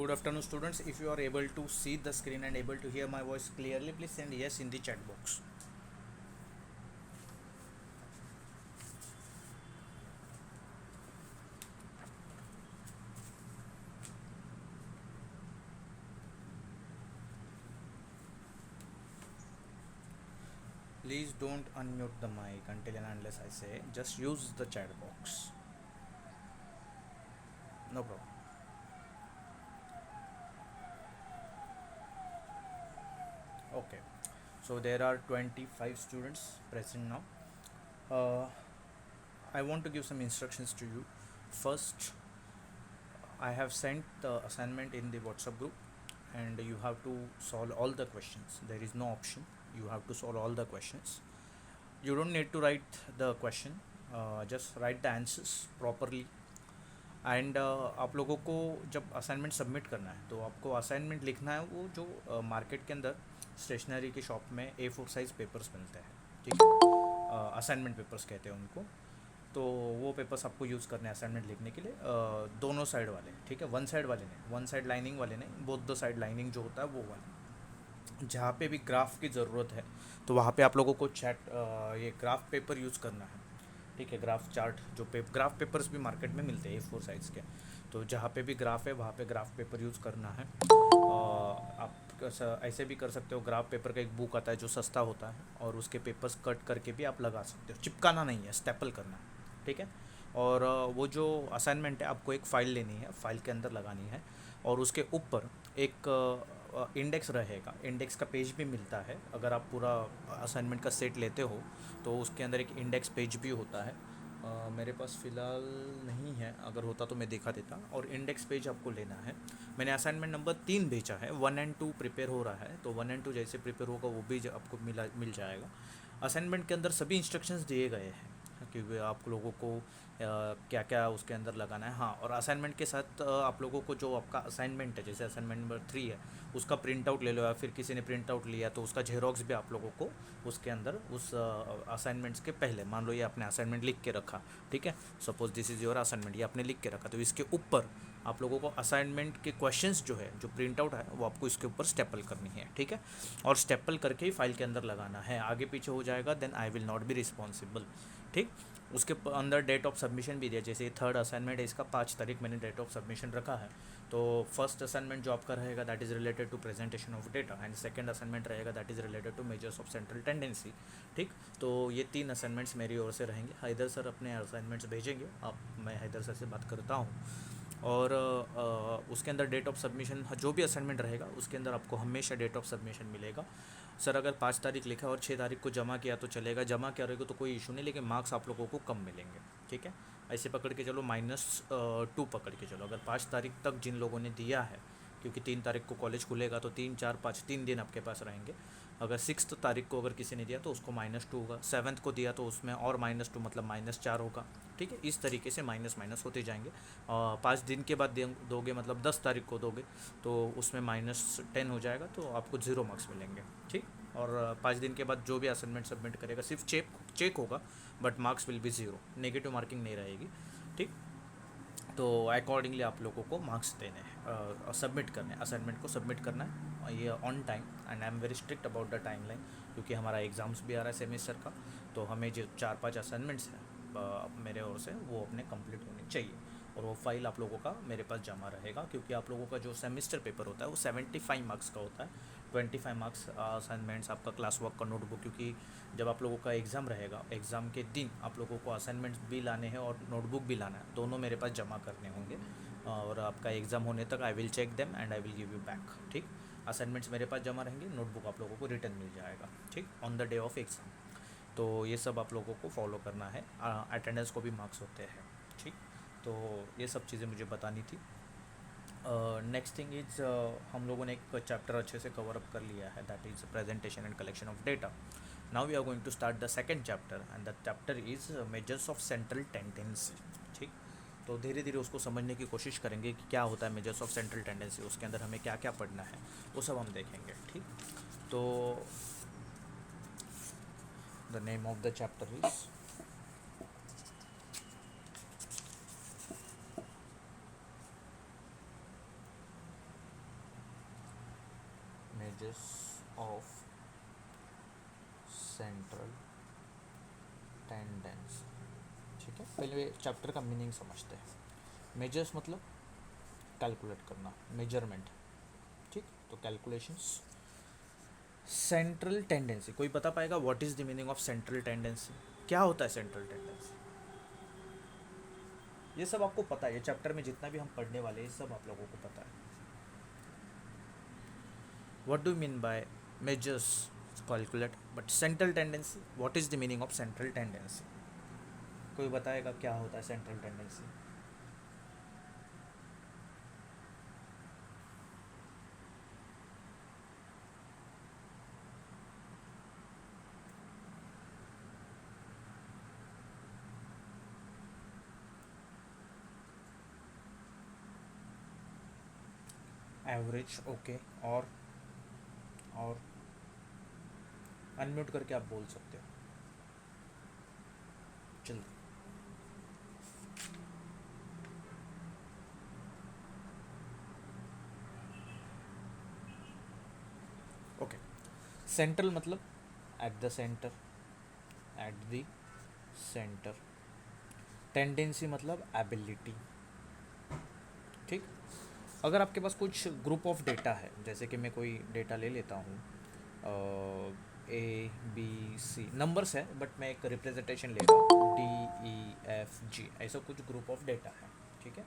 Good afternoon, students. If you are able to see the screen and able to hear my voice clearly, please send yes in the chat box. Please don't unmute the mic until and unless I say. Just use the chat box. No problem. Okay. So there are 25 students present now. Uh, I want to give some instructions to you. First, I have sent the assignment in the WhatsApp group, and you have to solve all the questions. There is no option. You have to solve all the questions. You don't need to write the question. Just write the answers properly. And आप लोगों को जब assignment submit करना है तो आपको assignment लिखना है वो जो मार्केट के अंदर स्टेशनरी की शॉप में A4 साइज़ पेपर्स मिलते हैं, ठीक है, असाइनमेंट पेपर्स कहते हैं उनको। तो वो पेपर्स आपको यूज़ करने हैं असाइनमेंट लिखने के लिए, दोनों साइड वाले, ठीक है, वन साइड वाले नहीं, वन साइड लाइनिंग वाले नहीं, बोथ द साइड लाइनिंग जो होता है वो वाले। जहाँ पे भी ग्राफ की ज़रूरत है तो वहाँ पे आप लोगों को ये ग्राफ पेपर यूज़ करना है, ठीक है। ग्राफ चार्ट जो ग्राफ पेपर्स भी मार्केट में मिलते हैं A4 साइज़ के, तो जहाँ पे भी ग्राफ है वहाँ पे ग्राफ पेपर यूज़ करना है। आप ऐसे भी कर सकते हो, ग्राफ पेपर का एक बुक आता है जो सस्ता होता है, और उसके पेपर्स कट करके भी आप लगा सकते हो। चिपकाना नहीं है, स्टेपल करना है, ठीक है। और वो जो असाइनमेंट है आपको एक फ़ाइल लेनी है, फाइल के अंदर लगानी है, और उसके ऊपर एक इंडेक्स रहेगा। इंडेक्स का पेज भी मिलता है, अगर आप पूरा असाइनमेंट का सेट लेते हो तो उसके अंदर एक इंडेक्स पेज भी होता है। मेरे पास फ़िलहाल नहीं है, अगर होता तो मैं दिखा देता। और इंडेक्स पेज आपको लेना है। मैंने असाइनमेंट नंबर 3 भेजा है, 1 एंड 2 प्रिपेयर हो रहा है, तो 1 एंड 2 जैसे प्रिपेयर होगा वो भी आपको मिल जाएगा। असाइनमेंट के अंदर सभी इंस्ट्रक्शंस दिए गए हैं कि आप लोगों को क्या क्या उसके अंदर लगाना है। हाँ, और असाइनमेंट के साथ आप लोगों को जो आपका असाइनमेंट है, जैसे असाइनमेंट नंबर 3 है, उसका प्रिंट आउट ले लो, या फिर किसी ने प्रिंट आउट लिया तो उसका जेरोक्स भी आप लोगों को उसके अंदर उस असाइनमेंट्स के पहले, मान लो ये आपने असाइनमेंट लिख के रखा, ठीक है, suppose this is your assignment, ये आपने लिख के रखा, तो इसके ऊपर आप लोगों को असाइनमेंट के क्वेश्चंस जो है, जो प्रिंट आउट है, वो आपको इसके ऊपर स्टेपल करनी है, ठीक है। और स्टेपल करके ही फाइल के अंदर लगाना है। आगे पीछे हो जाएगा then I will not be responsible, ठीक। उसके अंदर डेट ऑफ सबमिशन भी दिया, जैसे थर्ड असाइनमेंट है, इसका 5 तारीख मैंने डेट ऑफ सबमिशन रखा है। तो फर्स्ट असाइनमेंट जो आपका रहेगा that is related to presentation of data, and second assignment रहेगा that is related to measures of central tendency, ठीक। तो ये 3 असाइनमेंट्स मेरी ओर से रहेंगे। हैदर सर अपने असाइनमेंट्स भेजेंगे, अब मैं हैदर सर से बात करता हूँ। और उसके अंदर डेट ऑफ सबमिशन, जो भी असाइनमेंट रहेगा उसके अंदर आपको हमेशा डेट ऑफ सबमिशन मिलेगा। सर अगर 5 तारीख लिखा और 6 तारीख को जमा किया तो चलेगा, जमा किया रहेगा तो कोई इशू नहीं, लेकिन मार्क्स आप लोगों को कम मिलेंगे, ठीक है। ऐसे पकड़ के चलो, -2 पकड़ के चलो। अगर 5 तारीख तक जिन लोगों ने दिया है, क्योंकि 3 तारीख को कॉलेज खुलेगा, तो 3, 4, 5 3 दिन आपके पास रहेंगे। अगर 6 तारीख को अगर किसी ने दिया तो उसको -2 होगा, 7 को दिया तो उसमें और -2 मतलब -4 होगा, ठीक है। इस तरीके से माइनस माइनस होते जाएंगे। 5 दिन के बाद दोगे, मतलब 10 तारीख को दोगे तो उसमें -10 हो जाएगा, तो आपको 0 मार्क्स मिलेंगे, ठीक। और 5 दिन के बाद जो भी असाइनमेंट सबमिट करेगा सिर्फ चेक होगा, but marks will be 0, negative marking नहीं रहेगी, ठीक। तो अकॉर्डिंगली आप लोगों को मार्क्स देने हैं, सबमिट करने हैं, असाइनमेंट को सबमिट करना है ये on time, and I am very strict about the time line, क्योंकि हमारा एग्ज़ाम्स भी आ रहा है सेमेस्टर का। तो हमें जो 4-5 असाइनमेंट्स हैं मेरे ओर से, वो अपने कंप्लीट होने चाहिए, और वो फाइल आप लोगों का मेरे पास जमा रहेगा, क्योंकि आप लोगों का जो सेमेस्टर पेपर होता है वो 75 मार्क्स का होता है। 25 मार्क्स असाइनमेंट्स, आपका क्लास वर्क का नोटबुक, क्योंकि जब आप लोगों का एग्ज़ाम रहेगा, एग्ज़ाम के दिन आप लोगों को असाइनमेंट्स भी लाने हैं और नोटबुक भी लाना है, दोनों मेरे पास जमा करने होंगे। और आपका एग्ज़ाम होने तक I will check them and I will give you back, ठीक। असाइनमेंट्स मेरे पास जमा रहेंगे, नोटबुक आप लोगों को रिटर्न मिल जाएगा, ठीक, on the day of exam. तो ये सब आप लोगों को फॉलो करना है। अटेंडेंस को भी मार्क्स होते हैं, ठीक। तो ये सब चीज़ें मुझे बतानी थी। नेक्स्ट थिंग इज़, हम लोगों ने एक चैप्टर अच्छे से कवर अप कर लिया है, that is presentation and collection of data. Now we are going to start the second chapter, and the chapter is measures of central tendency, ठीक। तो धीरे धीरे उसको समझने की कोशिश करेंगे कि क्या होता है मेजर्स ऑफ सेंट्रल टेंडेंसी, उसके अंदर हमें क्या क्या पढ़ना है, वो सब हम देखेंगे, ठीक। तो the name of the chapter is measures of central tendency. ठीक है, पहले चैप्टर का मीनिंग समझते हैं। मेजर्स मतलब कैलकुलेट करना, मेजरमेंट। ठीक, तो कैलकुलेशंस। सेंट्रल टेंडेंसी, कोई बता पाएगा what is the meaning of central tendency? क्या होता है सेंट्रल टेंडेंसी? ये सब आपको पता है, ये चैप्टर में जितना भी हम पढ़ने वाले हैं ये सब आप लोगों को पता है। What do mean by measures calculate, but central tendency, what is the meaning of central tendency? कोई बताएगा क्या होता है सेंट्रल टेंडेंसी? Average, okay. और अनम्यूट करके आप बोल सकते हो, जल्दी। ओके, सेंट्रल मतलब at the centre, at the centre. Tendency मतलब एबिलिटी। ठीक, अगर आपके पास कुछ ग्रुप ऑफ डेटा है, जैसे कि मैं कोई डेटा ले लेता हूँ, ए बी सी नंबर्स है, बट मैं एक रिप्रेजेंटेशन ले रहा हूँ डी ई एफ जी, ऐसा कुछ ग्रुप ऑफ डेटा है। ठीक है,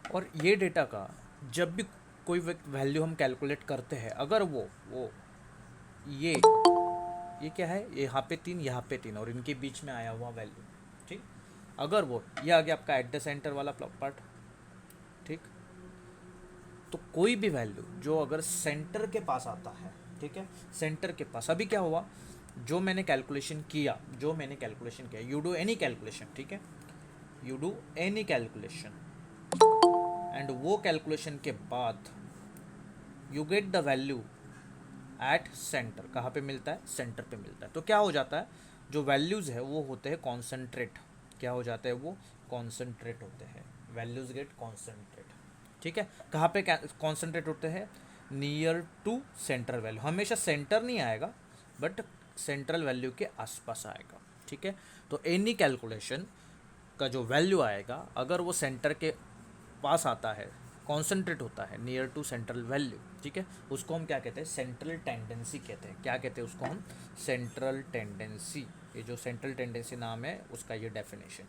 और ये डेटा का जब भी कोई वैल्यू हम कैलकुलेट करते हैं, अगर वो ये क्या है, यहाँ पे 3, यहाँ पे 3, और इनके बीच में आया हुआ वैल्यू, ठीक, अगर वो ये आ गया आपका एट द सेंटर वाला पार्ट, ठीक, तो कोई भी वैल्यू जो अगर सेंटर के पास आता है, ठीक है, सेंटर के पास, अभी क्या हुआ, जो मैंने कैलकुलेशन किया, यू डू एनी कैलकुलेशन, ठीक है, you do any calculation, and वो कैलकुलेशन के बाद you get the value at centre. कहाँ पे मिलता है? सेंटर पे मिलता है। तो क्या हो जाता है, जो वैल्यूज़ है वो होते हैं कॉन्सेंट्रेट। क्या हो जाता है? वो कॉन्सेंट्रेट होते हैं, वैल्यूज़ गेट कॉन्सेंट्रेट। ठीक है, कहाँ पे कॉन्सेंट्रेट होते हैं? Near to central value. हमेशा सेंटर नहीं आएगा, बट सेंट्रल वैल्यू के आसपास आएगा। ठीक है, तो एनी कैलकुलेशन का जो वैल्यू आएगा, अगर वो सेंटर के पास आता है, कॉन्सेंट्रेट होता है नियर टू सेंट्रल वैल्यू, ठीक है, उसको हम क्या कहते हैं? सेंट्रल टेंडेंसी कहते हैं। क्या कहते हैं उसको हम? Central tendency. ये जो सेंट्रल टेंडेंसी नाम है उसका ये डेफिनेशन,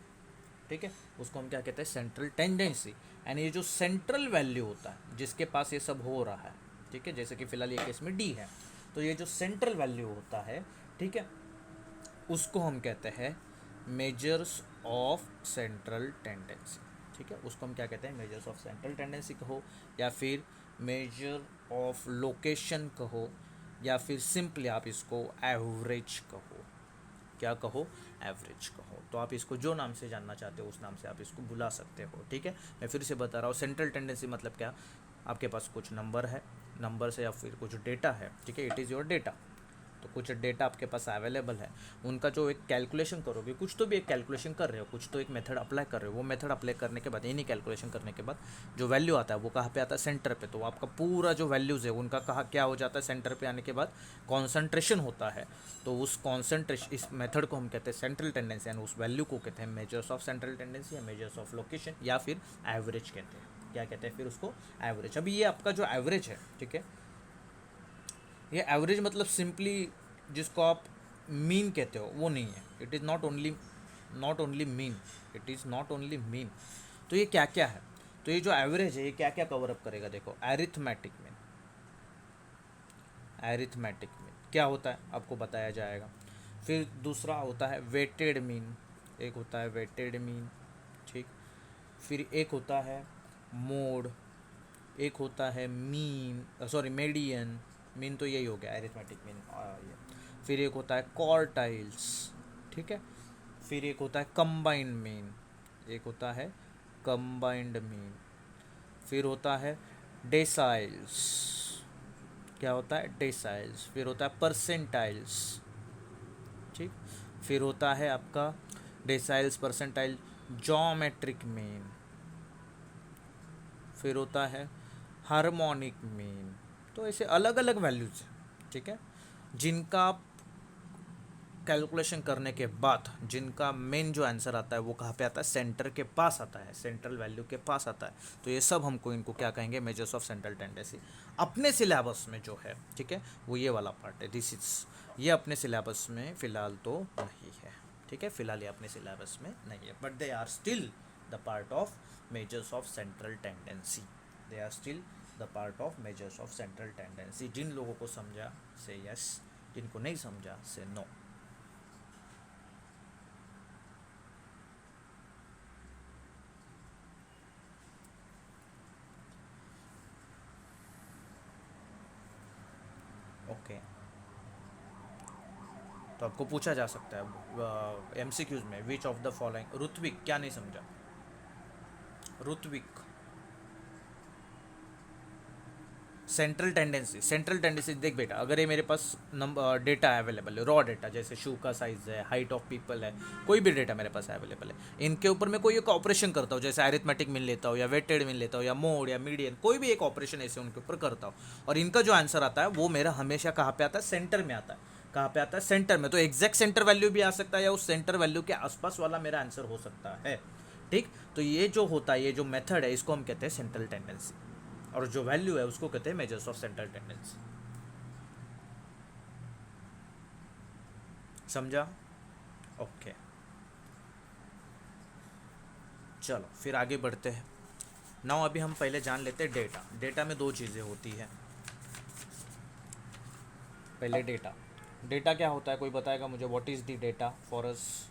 ठीक है, उसको हम क्या कहते हैं? Central tendency. एंड ये जो सेंट्रल वैल्यू होता है जिसके पास ये सब हो रहा है, ठीक है, जैसे कि फिलहाल ये केस में डी है, तो ये जो सेंट्रल वैल्यू होता है, ठीक है, उसको हम कहते हैं मेजर्स ऑफ सेंट्रल टेंडेंसी। ठीक है, उसको हम क्या कहते हैं? मेजर्स ऑफ सेंट्रल टेंडेंसी कहो, या फिर मेजर ऑफ लोकेशन कहो, या फिर सिंपली आप इसको एवरेज कहो। क्या कहो? एवरेज कहो। तो आप इसको जो नाम से जानना चाहते हो उस नाम से आप इसको बुला सकते हो। ठीक है, मैं फिर से बता रहा हूँ, सेंट्रल टेंडेंसी मतलब क्या? आपके पास कुछ नंबर है, नंबर से या फिर कुछ डेटा है, ठीक है, इट इज़ योर डेटा। तो कुछ डेटा आपके पास अवेलेबल है, उनका जो एक कैलकुलेशन करोगे, कुछ तो भी एक कैलकुलेशन कर रहे हो, कुछ तो एक मेथड अप्लाई कर रहे हो, वो मेथड अप्लाई करने के बाद, यानी कैलकुलेशन करने के बाद जो वैल्यू आता है वो कहाँ पे आता है? सेंटर पे। तो आपका पूरा जो वैल्यूज़ है उनका कहाँ क्या हो जाता है? सेंटर पे आने के बाद कॉन्सेंट्रेशन होता है। तो उस कॉन्सेंट्रेशन, इस मेथड को हम कहते हैं सेंट्रल टेंडेंसी, एंड उस वैल्यू को कहते हैं मेजर्स ऑफ सेंट्रल टेंडेंसी या मेजर्स ऑफ लोकेशन, या फिर एवरेज कहते हैं। क्या कहते हैं फिर उसको? एवरेज। अभी ये आपका जो एवरेज है, ठीक है, ये एवरेज मतलब सिंपली जिसको आप मीन कहते हो वो नहीं है। It is not only mean, it is not only mean. तो ये क्या क्या है? तो ये जो एवरेज है ये क्या क्या कवर अप करेगा? देखो, एरिथमेटिक मीन, एरिथमेटिक मीन क्या होता है आपको बताया जाएगा। फिर दूसरा होता है वेटेड मीन, एक होता है वेटेड मीन, ठीक। फिर एक होता है मोड, एक होता है मीन, सॉरी मेडियन। मीन तो यही हो गया एरिथमेटिक मीन। ये फिर एक होता है क्वार्टाइल्स, ठीक है। फिर एक होता है कंबाइंड मीन, एक होता है कंबाइंड मीन। फिर होता है डेसाइल्स, क्या होता है? डेसाइल्स। फिर होता है परसेंटाइल्स, ठीक। फिर होता है आपका डेसाइल्स, परसेंटाइल, ज्योमेट्रिक मीन। फिर होता है हार्मोनिक मीन, तो ऐसे अलग अलग वैल्यूज़ है, ठीक है, जिनका आप कैलकुलेशन करने के बाद जिनका मेन जो आंसर आता है वो कहाँ पे आता है, सेंटर के पास आता है, सेंट्रल वैल्यू के पास आता है। तो ये सब हमको इनको क्या कहेंगे, मेजर्स ऑफ सेंट्रल टेंडेंसी। अपने सिलेबस में जो है, ठीक है, वो ये वाला पार्ट है, दिस इज, ये अपने सिलेबस में फ़िलहाल तो नहीं है, ठीक है, फिलहाल ये अपने सिलेबस में नहीं है, but they are still the part of measures of central tendency, they are still the part of measures of central tendency. जिन लोगों को समझा से यस, जिनको नहीं समझा से नो। ओके, तो आपको पूछा जा सकता है एमसीक्यूज में, which of the following, Ritwik क्या नहीं समझा, Ritwik central tendency, central tendency देख बेटा, अगर ये मेरे पास नंबर डेटा अवेलेबल है, रॉ डेटा, जैसे शू का साइज है, हाइट ऑफ पीपल है, कोई भी डेटा मेरे पास अवेलेबल है, इनके ऊपर मैं कोई एक ऑपरेशन करता हूँ, जैसे अरिथमेटिक मिल लेता हूँ या वेटेड मिल लेता हूँ या मोड या मीडियन, कोई भी एक ऑपरेशन ऐसे उनके ऊपर करता हूँ, और इनका जो आंसर आता है वो मेरा हमेशा कहाँ पे आता है, सेंटर में आता है। कहाँ पे आता है, सेंटर में। तो एग्जैक्ट सेंटर वैल्यू भी आ सकता है या उस सेंटर वैल्यू के आसपास वाला मेरा आंसर हो सकता है, ठीक। तो ये जो होता है, ये जो मेथड है, इसको हम कहते हैं सेंट्रल टेंडेंसी, और जो वैल्यू है उसको कहते हैं मेजर्स ऑफ सेंट्रल टेंडेंसी। समझा? ओके, चलो फिर आगे बढ़ते हैं। नाउ अभी हम पहले जान लेते हैं डेटा। डेटा में दो चीज़ें होती है। पहले डेटा, डेटा क्या होता है, कोई बताएगा मुझे, what is the data for us?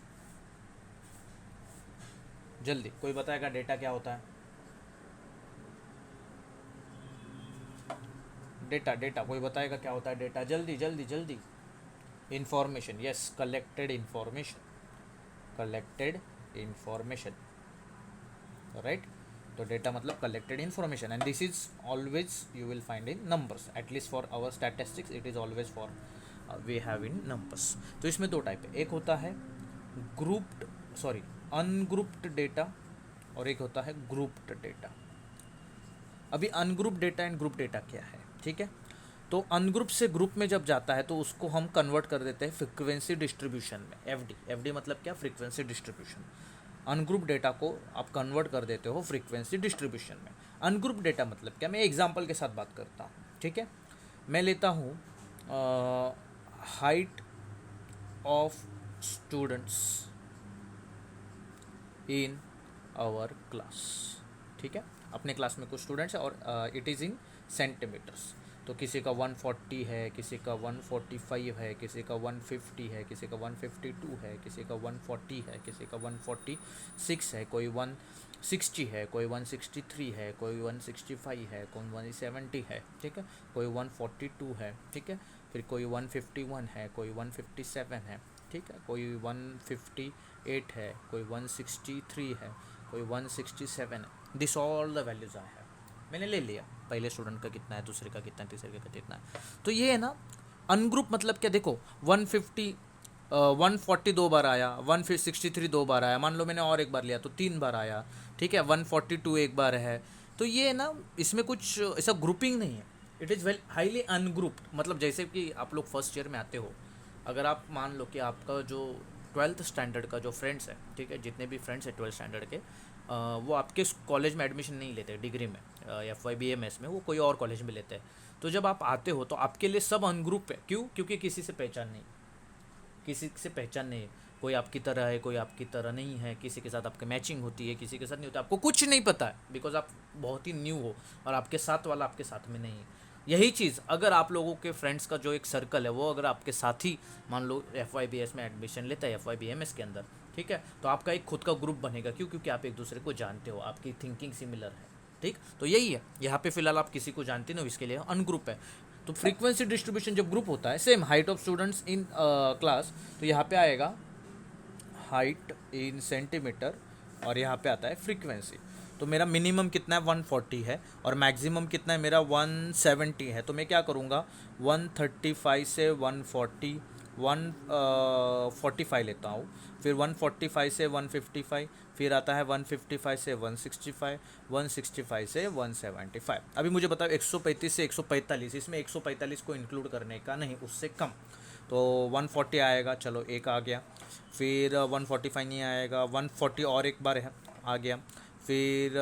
जल्दी कोई बताएगा डेटा क्या होता है? डेटा, डेटा कोई बताएगा क्या होता है डेटा? जल्दी जल्दी जल्दी। Information, yes, collected information, collected information, right. तो डेटा मतलब collected information, and this is always you will find in numbers, at least for our statistics it is always for we have in numbers. तो इसमें दो type है, एक होता है grouped, sorry ungrouped data, और एक होता है ग्रुप्ड डेटा। अभी ungroup data and group data क्या है, ठीक है। तो अनग्रुप से ग्रुप में जब जाता है तो उसको हम कन्वर्ट कर देते हैं फ्रीक्वेंसी डिस्ट्रीब्यूशन में, एफडी। एफडी मतलब क्या, फ्रीक्वेंसी डिस्ट्रीब्यूशन। अनग्रुप डेटा को आप कन्वर्ट कर देते हो फ्रीक्वेंसी डिस्ट्रीब्यूशन में। अनग्रुप डेटा मतलब क्या, मैं एग्जांपल के साथ बात करता हूँ, ठीक है। मैं लेता हूँ height of students in our class, ठीक है। अपने क्लास में कुछ स्टूडेंट्स है और इट इज़ इन सेंटीमीटर्स। तो किसी का 140 है, किसी का 145 है, किसी का 150 है, किसी का 152 है, किसी का 140 है, किसी का 146 है, कोई 160 है, कोई 163 है, कोई 165 है, कोई 170 है, ठीक है, कोई 142 है, ठीक है, फिर कोई 151 है, कोई 157 है, ठीक है, कोई 158 है, कोई 163 है, कोई 167 है। This all the values I have, मैंने ले लिया, पहले स्टूडेंट का कितना है, दूसरे का कितना है, तीसरे का कितना है। तो ये है ना अनग्रुप मतलब क्या, देखो 140 दो बार आया, 163 दो बार आया, मान लो मैंने और एक बार लिया तो 3 बार आया, ठीक है, 142 एक बार है। तो ये ना इसमें कुछ ऐसा ग्रुपिंग नहीं है, it is well highly ungrouped. मतलब जैसे कि आप लोग फर्स्ट ईयर में आते हो, अगर आप मान लो कि आपका जो 12th स्टैंडर्ड का जो फ्रेंड्स है, ठीक है, जितने भी फ्रेंड्स हैं 12th स्टैंडर्ड के, वो आपके कॉलेज में एडमिशन नहीं लेते, डिग्री में FY BMS में, वो कोई और कॉलेज में लेते हैं। तो जब आप आते हो तो आपके लिए सब अनग्रुप है। क्यों? क्योंकि किसी से पहचान नहीं, किसी से पहचान नहीं है। कोई आपकी तरह है, कोई आपकी तरह नहीं है, किसी के साथ आपकी मैचिंग होती है, किसी के साथ नहीं होती, आपको कुछ नहीं पता है, बिकॉज आप बहुत ही न्यू हो और आपके साथ वाला आपके साथ में नहीं है। यही चीज़ अगर आप लोगों के फ्रेंड्स का जो एक सर्कल है वो अगर आपके साथ ही मान लो FYBS में एडमिशन लेता है, FYBMS के अंदर, ठीक है, तो आपका एक खुद का ग्रुप बनेगा। क्यों? क्योंकि आप एक दूसरे को जानते हो, आपकी थिंकिंग सिमिलर है, ठीक। तो यही है, यहाँ पे फिलहाल आप किसी को जानते नहीं हो, इसके लिए अनग्रुप है। तो फ्रीक्वेंसी डिस्ट्रीब्यूशन जब ग्रुप होता है, same height of students in class, तो यहाँ पे आएगा हाइट इन सेंटीमीटर और यहाँ पे आता है फ्रीक्वेंसी। तो मेरा मिनिमम कितना है 140 है और मैक्सिमम कितना है मेरा 170 है। तो मैं क्या करूँगा 135 से 140 145 लेता हूँ, फिर 145 से 155, फिर आता है 155 से 165, 165 से 175। अभी मुझे बताओ 135 से 145, इसमें 145 को इंक्लूड करने का नहीं, उससे कम, तो 140 आएगा, चलो एक आ गया। फिर 145 नहीं आएगा, 140 और एक बार है, आ गया। फिर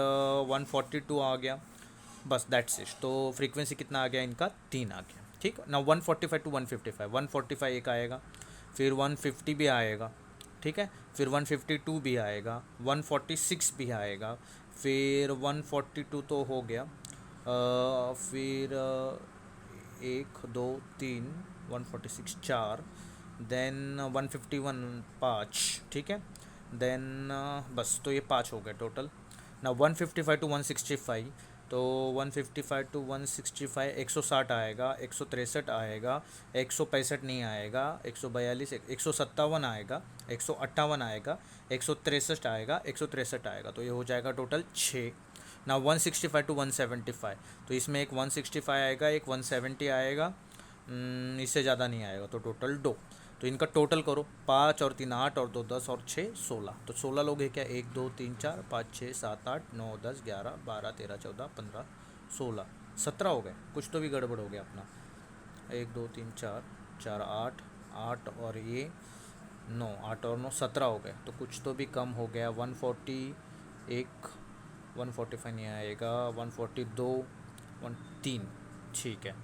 142 आ गया, बस दैट्स इट। तो फ्रीक्वेंसी कितना आ गया इनका, 3 आ गया, ठीक ना। 145 टू 155, 145 एक आएगा, फिर 150 भी आएगा, ठीक है, फिर 152 भी आएगा, 146 भी आएगा, फिर 142 तो हो गया, फिर 1 2 3, 146 4, देन 151 5, ठीक है, देन बस, तो ये 5 हो गए टोटल ना। 155 टू 165, तो 155 टू 165 160 आएगा, 163 आएगा, 165 नहीं आएगा, 142, 157 आएगा, 158 आएगा, 163 आएगा, 163 आएगा, तो ये हो जाएगा टोटल 6 ना। 165 टू 175, तो इसमें एक 165 आएगा, एक 170 आएगा, इससे ज़्यादा नहीं आएगा, तो टोटल 2। तो इनका टोटल करो, 5 और 3 8 और 2 10 और 6 16, तो 16 लोग हैं क्या, 1 2 3 4 5 6 7 8 9 10 11 12 13 14 15 16 17 हो गए, कुछ तो भी गड़बड़ हो गया अपना। 1 2 3 4 4 8 8 और ये 9, 8 और 9 17 हो गए, तो कुछ तो भी कम हो गया। 141, 145 नहीं आएगा, 142, 3, ठीक है,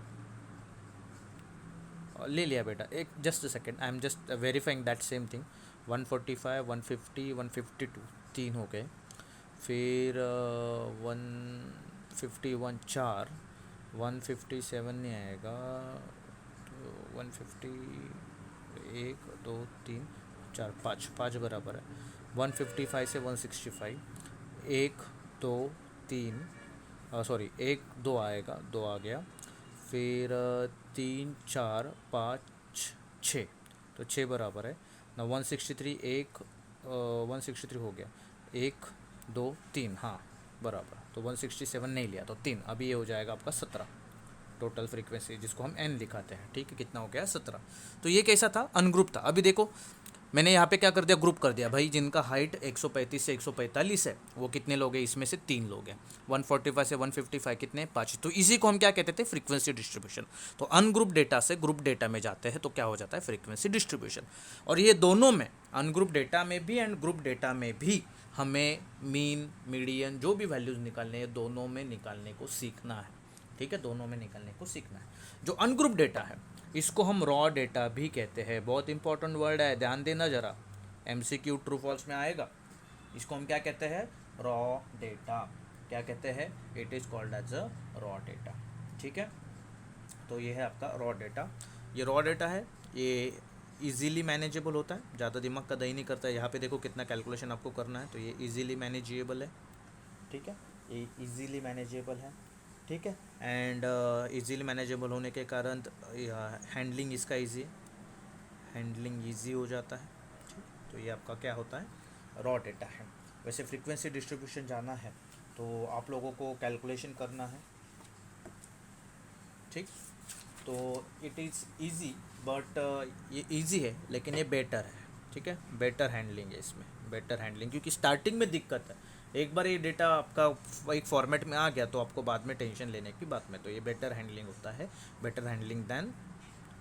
ले लिया बेटा, एक just second, I am just verifying that same thing. 145 150 152 3 हो गए, फिर 151 4, 157 नहीं आएगा, तो 150, 1 2 3 4 5 5 बराबर है। 155 से 165, 1 2 3, सॉरी 1 2 आएगा, 2 आ गया, फिर 3 4 5 6, तो 6 बराबर है ना। 163, 163 हो गया, 1 2 3, हाँ बराबर, तो 167 नहीं लिया, तो 3, अभी ये हो जाएगा आपका 17 टोटल फ्रीक्वेंसी, जिसको हम n दिखाते हैं, ठीक है, कितना हो गया 17। तो ये कैसा था, अनग्रुप था। अभी देखो मैंने यहाँ पे क्या कर दिया, ग्रुप कर दिया भाई, जिनका हाइट 135 से 145 है वो कितने लोग हैं, इसमें से 3 लोग हैं। 145 से 155 कितने, 5, तो इसी को हम क्या कहते थे, फ्रीक्वेंसी डिस्ट्रीब्यूशन। तो अनग्रुप डेटा से ग्रुप डेटा में जाते हैं तो क्या हो जाता है, फ्रीक्वेंसी डिस्ट्रीब्यूशन। और ये दोनों में, अनग्रुप डेटा में भी एंड ग्रुप डेटा में भी, हमें मीन मीडियन जो भी वैल्यूज़ निकालने हैं दोनों में निकालने को सीखना है, ठीक है, दोनों में निकालने को सीखना है। जो अनग्रुप डेटा है इसको हम रॉ डेटा भी कहते हैं, बहुत इंपॉर्टेंट वर्ड है, ध्यान देना ज़रा, MCQ ट्रू फॉल्स में आएगा। इसको हम क्या कहते हैं, रॉ डेटा, क्या कहते हैं, it is called as a raw data, ठीक है। तो ये है आपका रॉ डेटा। ये रॉ डेटा है, ये इजीली मैनेजेबल होता है, ज़्यादा दिमाग का दही नहीं करता है। यहाँ पे देखो कितना कैलकुलेशन आपको करना है, तो ये इजीली मैनेजेबल है, ठीक है, ये इजीली मैनेजेबल है, ठीक है। एंड इजीली मैनेजेबल होने के कारण हैंडलिंग इसका ईजी, हैंडलिंग ईजी हो जाता है, ठीक। तो ये आपका क्या होता है, रॉ डेटा है। वैसे फ्रीक्वेंसी डिस्ट्रीब्यूशन जाना है तो आप लोगों को कैलकुलेशन करना है, ठीक। तो इट इज़ ईजी, बट ये ईजी है लेकिन ये बेटर है, ठीक है, बेटर हैंडलिंग है इसमें, बेटर हैंडलिंग, क्योंकि स्टार्टिंग में दिक्कत है। एक बार ये डेटा आपका एक फॉर्मेट में आ गया तो आपको बाद में टेंशन लेने की बात में, तो ये बेटर हैंडलिंग होता है, better handling than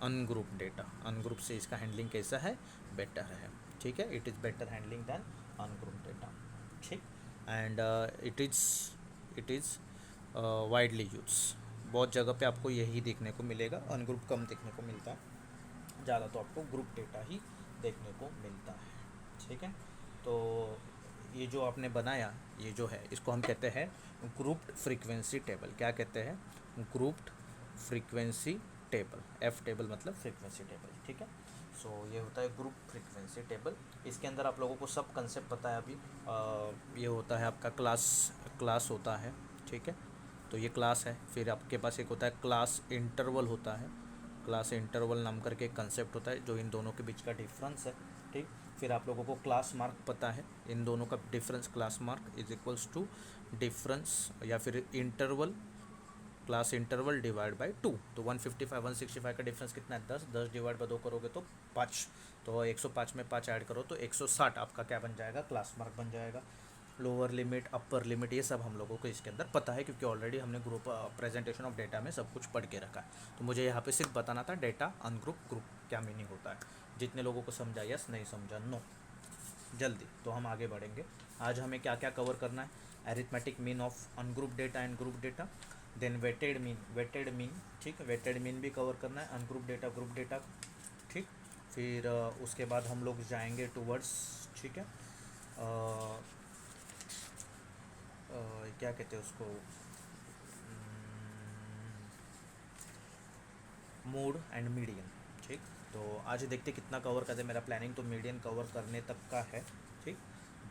ungroup data. Ungroup से इसका हैंडलिंग कैसा है, बेटर है, ठीक है, it is better handling than ungroup data, ठीक। And it is widely use, बहुत जगह पे आपको यही देखने को मिलेगा, अनग्रुप कम देखने को मिलता है, ज़्यादा तो आपको ग्रुप डेटा ही देखने को मिलता है, ठीक है। तो ये जो आपने बनाया, ये जो है इसको हम कहते हैं ग्रुप्ड फ्रीक्वेंसी टेबल। क्या कहते हैं, grouped frequency table, F table मतलब फ्रीक्वेंसी टेबल, ठीक है। सो ये होता है ग्रुप फ्रीक्वेंसी टेबल। इसके अंदर आप लोगों को सब कंसेप्ट पता है अभी। ये होता है आपका क्लास होता है, ठीक है, तो ये क्लास है। फिर आपके पास एक होता है क्लास इंटरवल होता है, क्लास इंटरवल नाम करके एक कंसेप्ट होता है जो इन दोनों के बीच का डिफरेंस है, ठीक। फिर आप लोगों को क्लास मार्क पता है, इन दोनों का difference, class mark is equals to difference या फिर interval class interval divide by 2, तो 155 165 का डिफरेंस कितना है 10, 10 डिवाइड बाई 2 करोगे तो 5, तो 105 में 5 ऐड करो तो 160 आपका क्या बन जाएगा, क्लास मार्क बन जाएगा। लोअर लिमिट, अपर लिमिट, ये सब हम लोगों को इसके अंदर पता है क्योंकि ऑलरेडी हमने ग्रुप प्रेजेंटेशन ऑफ डेटा में सब कुछ पढ़ के रखा है। तो मुझे यहाँ पे सिर्फ बताना था डेटा अनग्रुप ग्रुप क्या मीनिंग होता है। जितने लोगों को समझा यस, नहीं समझा नो। जल्दी तो हम आगे बढ़ेंगे। आज हमें क्या क्या कवर करना है, arithmetic mean of ungroup data and group data, then weighted mean, ठीक है, वेटेड मीन भी कवर करना है, अनग्रुप डेटा, ग्रुप डेटा, ठीक। फिर उसके बाद हम लोग जाएंगे टूवर्ड्स, ठीक है, क्या कहते हैं उसको, मोड एंड मीडियन, ठीक। तो आज देखते कितना कवर करते, मेरा प्लानिंग तो मीडियन कवर करने तक का है, ठीक।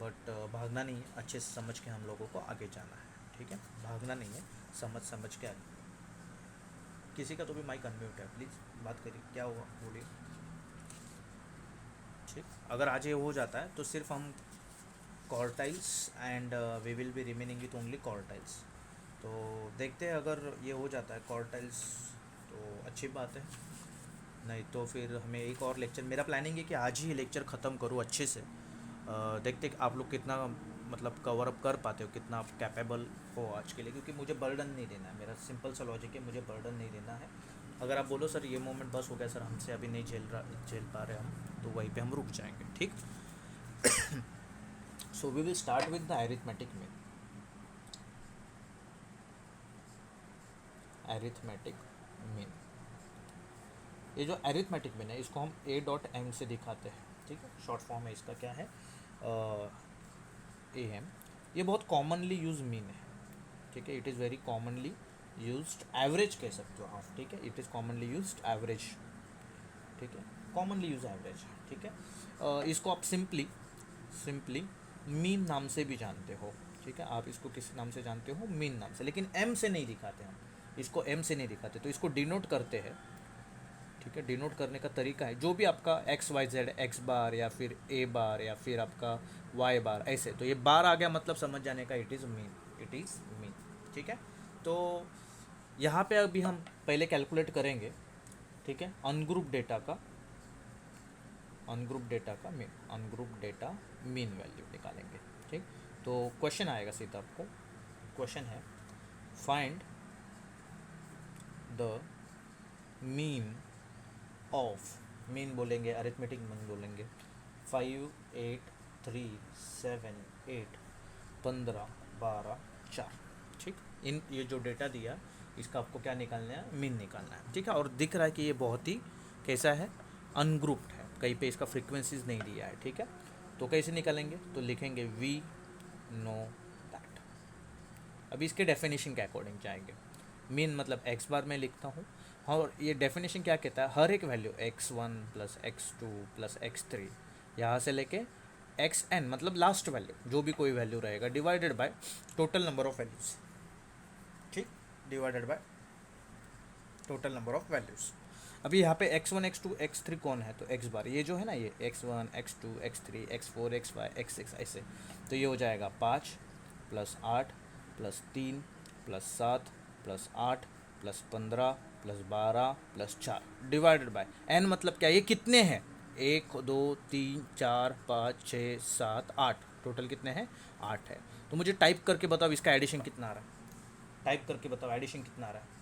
बट भागना नहीं है, अच्छे से समझ के हम लोगों को आगे जाना है, ठीक है, भागना नहीं है, समझ के आगे। किसी का तो भी माइक अनम्यूट है, प्लीज़ बात करिए, क्या हुआ बोलिए, ठीक। अगर आज ये हो जाता है तो सिर्फ हम quartiles and we will be remaining with only quartiles. तो देखते हैं अगर ये हो जाता है क्वार्टाइल्स तो अच्छी बात है, नहीं तो फिर हमें एक और लेक्चर, मेरा प्लानिंग है कि आज ही लेक्चर ख़त्म करूँ अच्छे से। देखते कि आप लोग कितना मतलब कवर अप कर पाते हो, कितना आप कैपेबल हो आज के लिए, क्योंकि मुझे बर्डन नहीं देना है, मेरा सिंपल सा लॉजिक है, मुझे बर्डन नहीं देना है। अगर आप बोलो सर ये मोमेंट बस हो गया सर हमसे अभी नहीं झेल पा रहे हम, तो वहीं पे हम रुक जाएंगे, ठीक। So we will start with the arithmetic mean. Arithmetic mean, ये जो एरिथमेटिक मीन है इसको हम A.M से दिखाते हैं, ठीक है, शॉर्ट फॉर्म है इसका, क्या है, AM। ये बहुत कॉमनली यूज मीन है, ठीक है, it is very commonly used, average कह सकते हो आप, ठीक है, it is commonly used average, ठीक है, कॉमनली यूज एवरेज, ठीक है। इसको आप सिंपली मीन नाम से भी जानते हो, ठीक है, आप इसको किस नाम से जानते हो, मीन नाम से, लेकिन M से नहीं दिखाते हम इसको, M से नहीं दिखाते, तो इसको डिनोट करते हैं, ठीक है। डिनोट करने का तरीका है जो भी आपका XYZ, X बार या फिर A बार या फिर आपका Y बार, ऐसे, तो ये बार आ गया मतलब समझ जाने का इट इज़ मीन, ठीक है। तो यहाँ पे अभी हम पहले कैलकुलेट करेंगे, ठीक है, अनग्रुप डेटा का मीन वैल्यू निकालेंगे, ठीक। तो क्वेश्चन आएगा सीधा आपको, क्वेश्चन है find the mean of, mean बोलेंगे, अरिथमेटिक मीन बोलेंगे, 5 8 3 7 8 15 12 4, ठीक। इन ये जो डेटा दिया इसका आपको क्या निकालना है, मीन निकालना है, ठीक है। और दिख रहा है कि ये बहुत ही कैसा है, अनग्रुप्ड है, कहीं पे इसका फ्रीक्वेंसीज नहीं दिया है, ठीक है। तो कैसे निकालेंगे, तो लिखेंगे वी नो दैट। अभी इसके डेफिनेशन के अकॉर्डिंग जाएंगे। मीन मतलब एक्स बार में लिखता हूँ, और ये डेफिनेशन क्या कहता है, हर एक value x1 plus x2 plus x3 यहाँ से लेके xn मतलब लास्ट वैल्यू जो भी कोई वैल्यू रहेगा divided by total number of values, ठीक, divided by total number of values. अभी यहाँ पे x1 x2 x3 कौन है, तो x बार, ये जो है ना, ये x1 x2 x3 x4 xy x6 ऐसे, तो ये हो जाएगा 5 plus 8 plus 3 plus 7 plus 8 plus 15 plus 12 plus 4 divided by n, मतलब क्या, ये कितने हैं, 1 2 3 4 5 6 7 8, टोटल कितने हैं, 8 है। तो मुझे टाइप करके बताओ इसका एडिशन कितना आ रहा है, टाइप करके बताओ एडिशन कितना आ रहा है,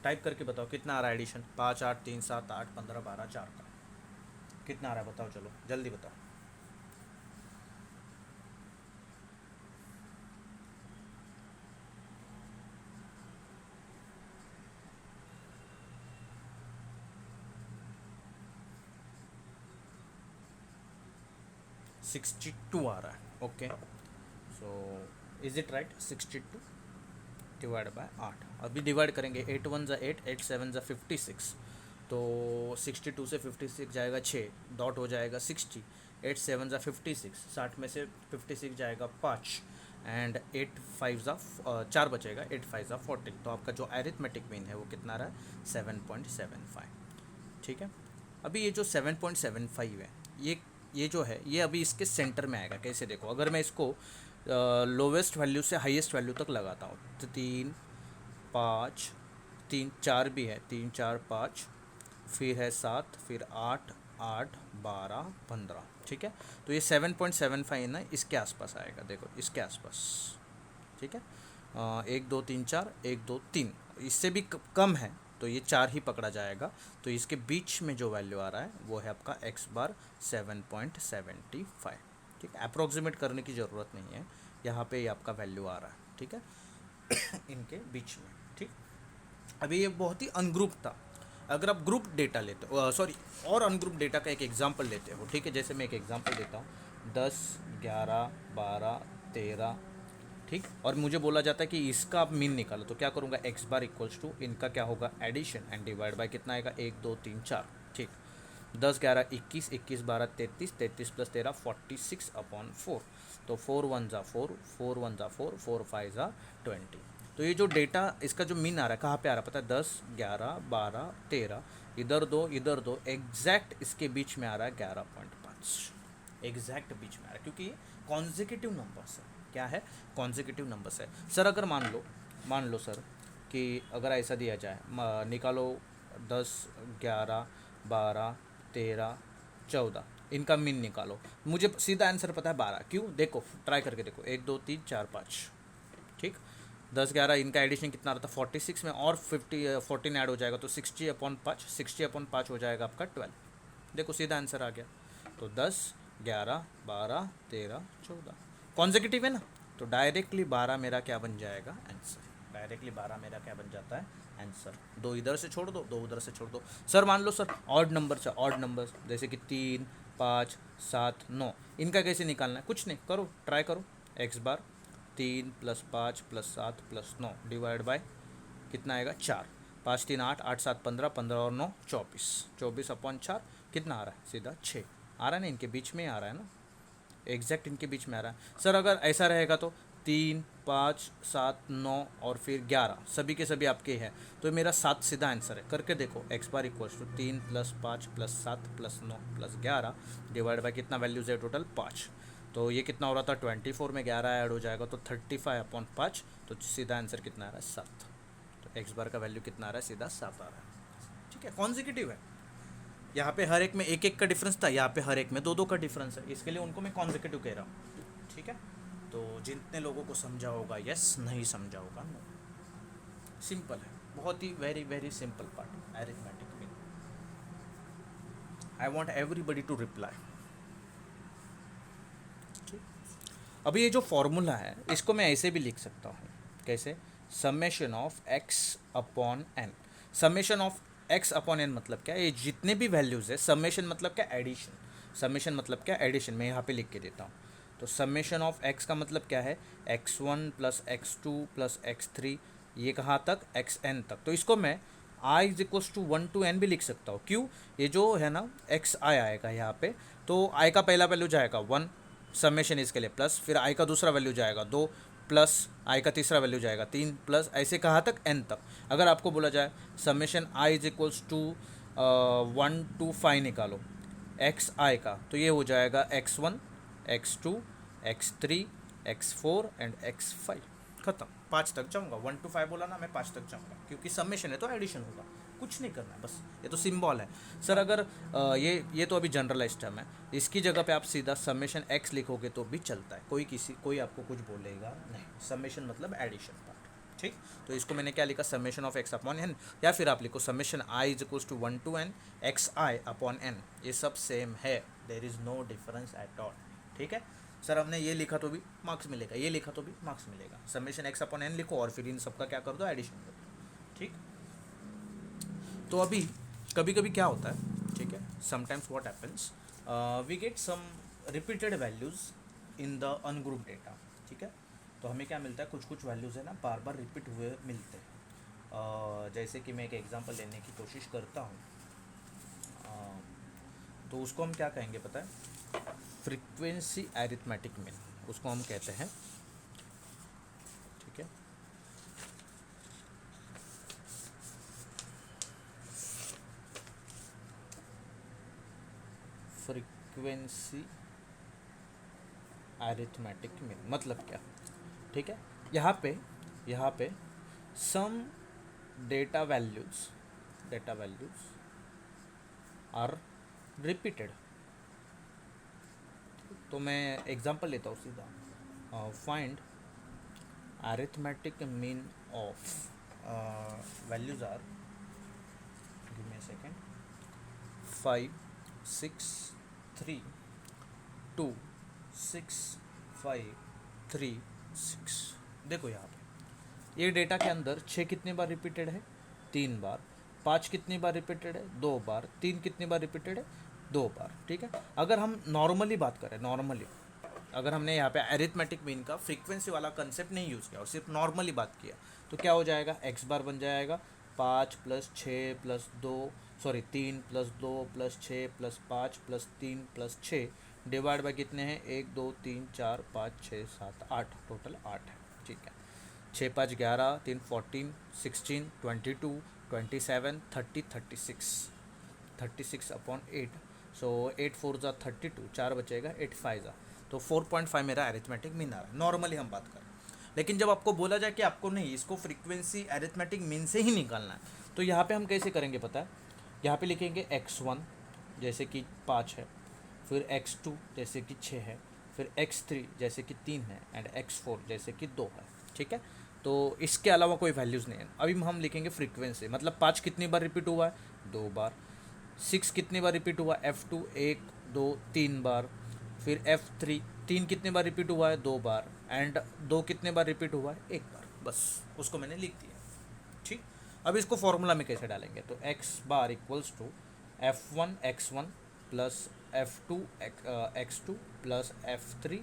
टाइप करके बताओ कितना आ रहा है एडिशन, 5 8 3 7 8 15 12 4 का कितना आ रहा है, बताओ, चलो जल्दी बताओ। 62 आ रहा है, okay. So is it right, 62 divide by 8, अभी डिवाइड करेंगे, 8 1 ज़ा 8 8 7 ज़ा 56, तो 62 से 56 जाएगा 6, डॉट हो जाएगा 60, 8 7 ज़ा 56, 60 में से 56 जाएगा 5, एंड 8 5 ज़ा 4 बचेगा, 8 5 ज़ा 14, तो आपका जो एरिथमेटिक मीन है वो कितना आ रहा है, 7.75, ठीक है। अभी ये जो 7.75 है, ये जो है ये अभी इसके सेंटर में आएगा। कैसे देखो, अगर मैं इसको लोवेस्ट वैल्यू से हाईएस्ट वैल्यू तक लगाता हूँ तो 3 5 3 4 भी है, 3 4 5, फिर है 7, फिर 8 8 12 15, ठीक है। तो ये 7.75 ना इसके आसपास आएगा, देखो इसके आसपास, ठीक है। 1 2 3 4, 1 2 3, इससे भी कम है तो ये 4 ही पकड़ा जाएगा। तो इसके बीच में जो वैल्यू आ रहा है वो है आपका x बार 7.75, ठीक है। अप्रोक्सीमेट करने की ज़रूरत नहीं है, यहाँ पे ये आपका वैल्यू आ रहा है, ठीक है। इनके बीच में, ठीक। अभी ये बहुत ही अनग्रुप था। अगर आप ग्रुप डेटा लेते हो, सॉरी, और अनग्रुप डेटा का एक एग्जांपल लेते हो, ठीक है। जैसे मैं एक एग्जांपल देता हूँ, 10 11 12 13, ठीक। और मुझे बोला जाता है कि इसका आप मीन निकालो, तो क्या करूँगा, एक्स बार इक्वल्स टू इनका क्या होगा, एडिशन, एंड डिवाइड बाय कितना आएगा, 1 2 3 4, ठीक। 10 11 21, 21 12 33, 33 प्लस 13 46 अपॉन 4, तो 4 1 ज़ा 4, 4 1 ज़ा 4, 4 5 ज़ा 20। तो ये जो डेटा इसका जो मीन आ रहा है कहाँ पे आ रहा है पता है, 10 11 12 13, इधर दो एग्जैक्ट इसके बीच में आ रहा है 11.5, एग्जैक्ट बीच में आ रहा है, क्योंकि ये कॉन्जिक्यूटिव नंबर्स है। क्या है, कॉन्जिक्यूटिव नंबर्स है। सर अगर मान लो सर कि अगर ऐसा दिया जाए, निकालो 10 11 12 13 14, इनका मीन निकालो, मुझे सीधा आंसर पता है 12। क्यों, देखो ट्राई करके देखो, 1 2 3 4 5, ठीक। 10 11 इनका एडिशन कितना रहता है 46 में, और 14 ऐड हो जाएगा तो 60/5, 60/5 हो जाएगा आपका 12। देखो सीधा आंसर आ गया। तो 10 11 12 13 14 कॉन्जिक्यूटिव है ना, तो डायरेक्टली 12 मेरा क्या बन जाएगा, आंसर। डायरेक्टली 12 मेरा क्या बन जाता है, आंसर। 2 इधर से छोड़ दो, 2 उधर से छोड़ दो। सर मान लो सर ऑड नंबर से, ऑड नंबर जैसे कि 3 5 7 9, इनका कैसे निकालना है, कुछ नहीं, करो ट्राई करो। एक्स बार 3 + 5 + 7 + 9 डिवाइड बाय कितना आएगा, 4, 5 3 8, 8 7 15, 15 और 9 24, 24/4 कितना आ रहा है, सीधा 6 आ रहा है ना, इनके बीच में आ रहा है ना, एग्जैक्ट इनके बीच में आ रहा है। सर अगर ऐसा रहेगा तो 3 5 7 9 और फिर 11 सभी के सभी आपके हैं, तो मेरा 7 सीधा आंसर है। करके देखो, x bar equals to 3 + 5 + 7 + 9 + 11 divide by कितना वैल्यूज है टोटल 5, तो ये कितना हो रहा था 24 में 11 ऐड हो जाएगा तो 35/5, तो सीधा आंसर कितना आ रहा है 7। तो एक्स बार का वैल्यू कितना आ रहा है, सीधा 7 आ रहा है, ठीक है। कॉन्जिक्यूटिव है, यहाँ पे हर एक में एक एक का डिफरेंस था, यहाँ पे हर एक में 2 2 का डिफरेंस है, इसके लिए उनको मैं कॉन्जिक्यूटिव कह रहा हूँ, ठीक है। तो जितने लोगों को समझा होगा यस, नहीं समझा होगा नो। सिंपल है, बहुत ही very very simple part arithmetic में। I want everybody to reply, ठीक। अभी ये जो फॉर्मूला है इसको मैं ऐसे भी लिख सकता हूँ, कैसे, summation of x upon n. Summation of x upon n मतलब क्या, ये जितने भी वैल्यूज़ है, समेशन मतलब क्या, एडिशन, समेशन मतलब क्या, एडिशन, मैं यहाँ पे लिख के देता हूँ। तो समेशन ऑफ एक्स का मतलब क्या है, x1 + x2 + x3, ये कहाँ तक, xn तक। तो इसको मैं i = 1 to n भी लिख सकता हूँ। क्यों, ये जो है ना xi आएगा यहाँ पे, तो i का पहला वैल्यू जाएगा 1, समेशन इसके लिए प्लस, फिर i का दूसरा वैल्यू जाएगा 2, प्लस i का तीसरा वैल्यू जाएगा 3, प्लस ऐसे कहाँ तक, n तक। अगर आपको बोला जाए समेशन i = 1 to 5 निकालो xi का, तो ये हो जाएगा x1 x2 x3 x4 and x5, खत्म। 5 तक जाऊँगा, 1 to 5 बोला ना, मैं 5 तक जाऊँगा, क्योंकि समेशन है तो एडिशन होगा, कुछ नहीं करना है, बस ये तो सिंबल है। सर अगर ये तो अभी जनरलाइज टर्म है, इसकी जगह पे आप सीधा समेशन x लिखोगे तो भी चलता है, कोई आपको कुछ बोलेगा नहीं। समेशन मतलब एडिशन पार्ट, ठीक। तो इसको मैंने क्या लिखा, summation of x upon n, या फिर आप लिखो summation i = 1 to n xi upon n, ये सब सेम है, there is no difference at all, ठीक है। सर हमने ये लिखा तो भी मार्क्स मिलेगा, ये लिखा तो भी मार्क्स मिलेगा। समेशन एक्स अपॉन एन लिखो और फिर इन सबका क्या कर दो, एडिशन कर दो, ठीक। तो अभी कभी कभी क्या होता है, ठीक है, sometimes what happens, we get some repeated values in the ungroup data, ठीक है। तो हमें क्या मिलता है, कुछ कुछ वैल्यूज़ है ना बार बार रिपीट हुए मिलते हैं। जैसे कि मैं एक एग्जांपल लेने की कोशिश करता हूँ, तो उसको हम क्या कहेंगे पता है, फ्रीक्वेंसी अरिथमेटिक मीन उसको हम कहते हैं, ठीक है। फ्रीक्वेंसी अरिथमेटिक मीन मतलब क्या, ठीक है। यहाँ पे some data values are repeated. तो मैं एग्जांपल लेता हूँ सीधा, find arithmetic mean of values are, give me a second, 5 6 3 2 6 5 3 6। देखो यहाँ पे ये डेटा के अंदर 6 कितनी बार रिपीटेड है, 3 बार। 5 कितनी बार रिपीटेड है, 2 बार। 3 कितनी बार रिपीटेड है, 2 बार, ठीक है। अगर हम नॉर्मली बात करें, नॉर्मली अगर हमने यहाँ पे अरिथमेटिक मीन का फ्रीक्वेंसी वाला कंसेप्ट नहीं यूज़ किया और सिर्फ नॉर्मली बात किया, तो क्या हो जाएगा, एक्स बार बन जाएगा 5 + 6 + 2 सॉरी 3 + 2 + 6 + 5 + 3 + 6 डिवाइड बाय कितने हैं, 1 2 3 4 5 6 7 8, टोटल 8 है, ठीक है। 6 5 11 3 14 16 22 27 30 36 अपॉन 8। सो 8 4 ज़ा 32, 4 बचेगा, 8 5 ज़ा, तो 4.5 मेरा अरिथमेटिक मीन आ रहा है, नॉर्मली हम बात करें। लेकिन जब आपको बोला जाए कि आपको नहीं, इसको फ्रीक्वेंसी अरिथमेटिक मीन से ही निकालना है, तो यहाँ पे हम कैसे करेंगे पता है। यहाँ पे लिखेंगे x1 जैसे कि 5 है, फिर x2 जैसे कि 6 है, फिर x3 जैसे कि 3 है, एंड x4 जैसे कि 2 है, ठीक है। तो इसके अलावा कोई वैल्यूज़ नहीं है। अभी हम लिखेंगे फ्रीक्वेंसी, मतलब 5 कितनी बार रिपीट हुआ है, 2 बार। 6 कितनी बार रिपीट हुआ, F2 1 2 3 बार। फिर F3 3 कितने बार रिपीट हुआ है, 2 बार। एंड 2 कितने बार रिपीट हुआ है, 1 बार। बस उसको मैंने लिख दिया, ठीक। अब इसको फॉर्मूला में कैसे डालेंगे, तो x bar equals to F1 x1 plus F2 x2 plus F3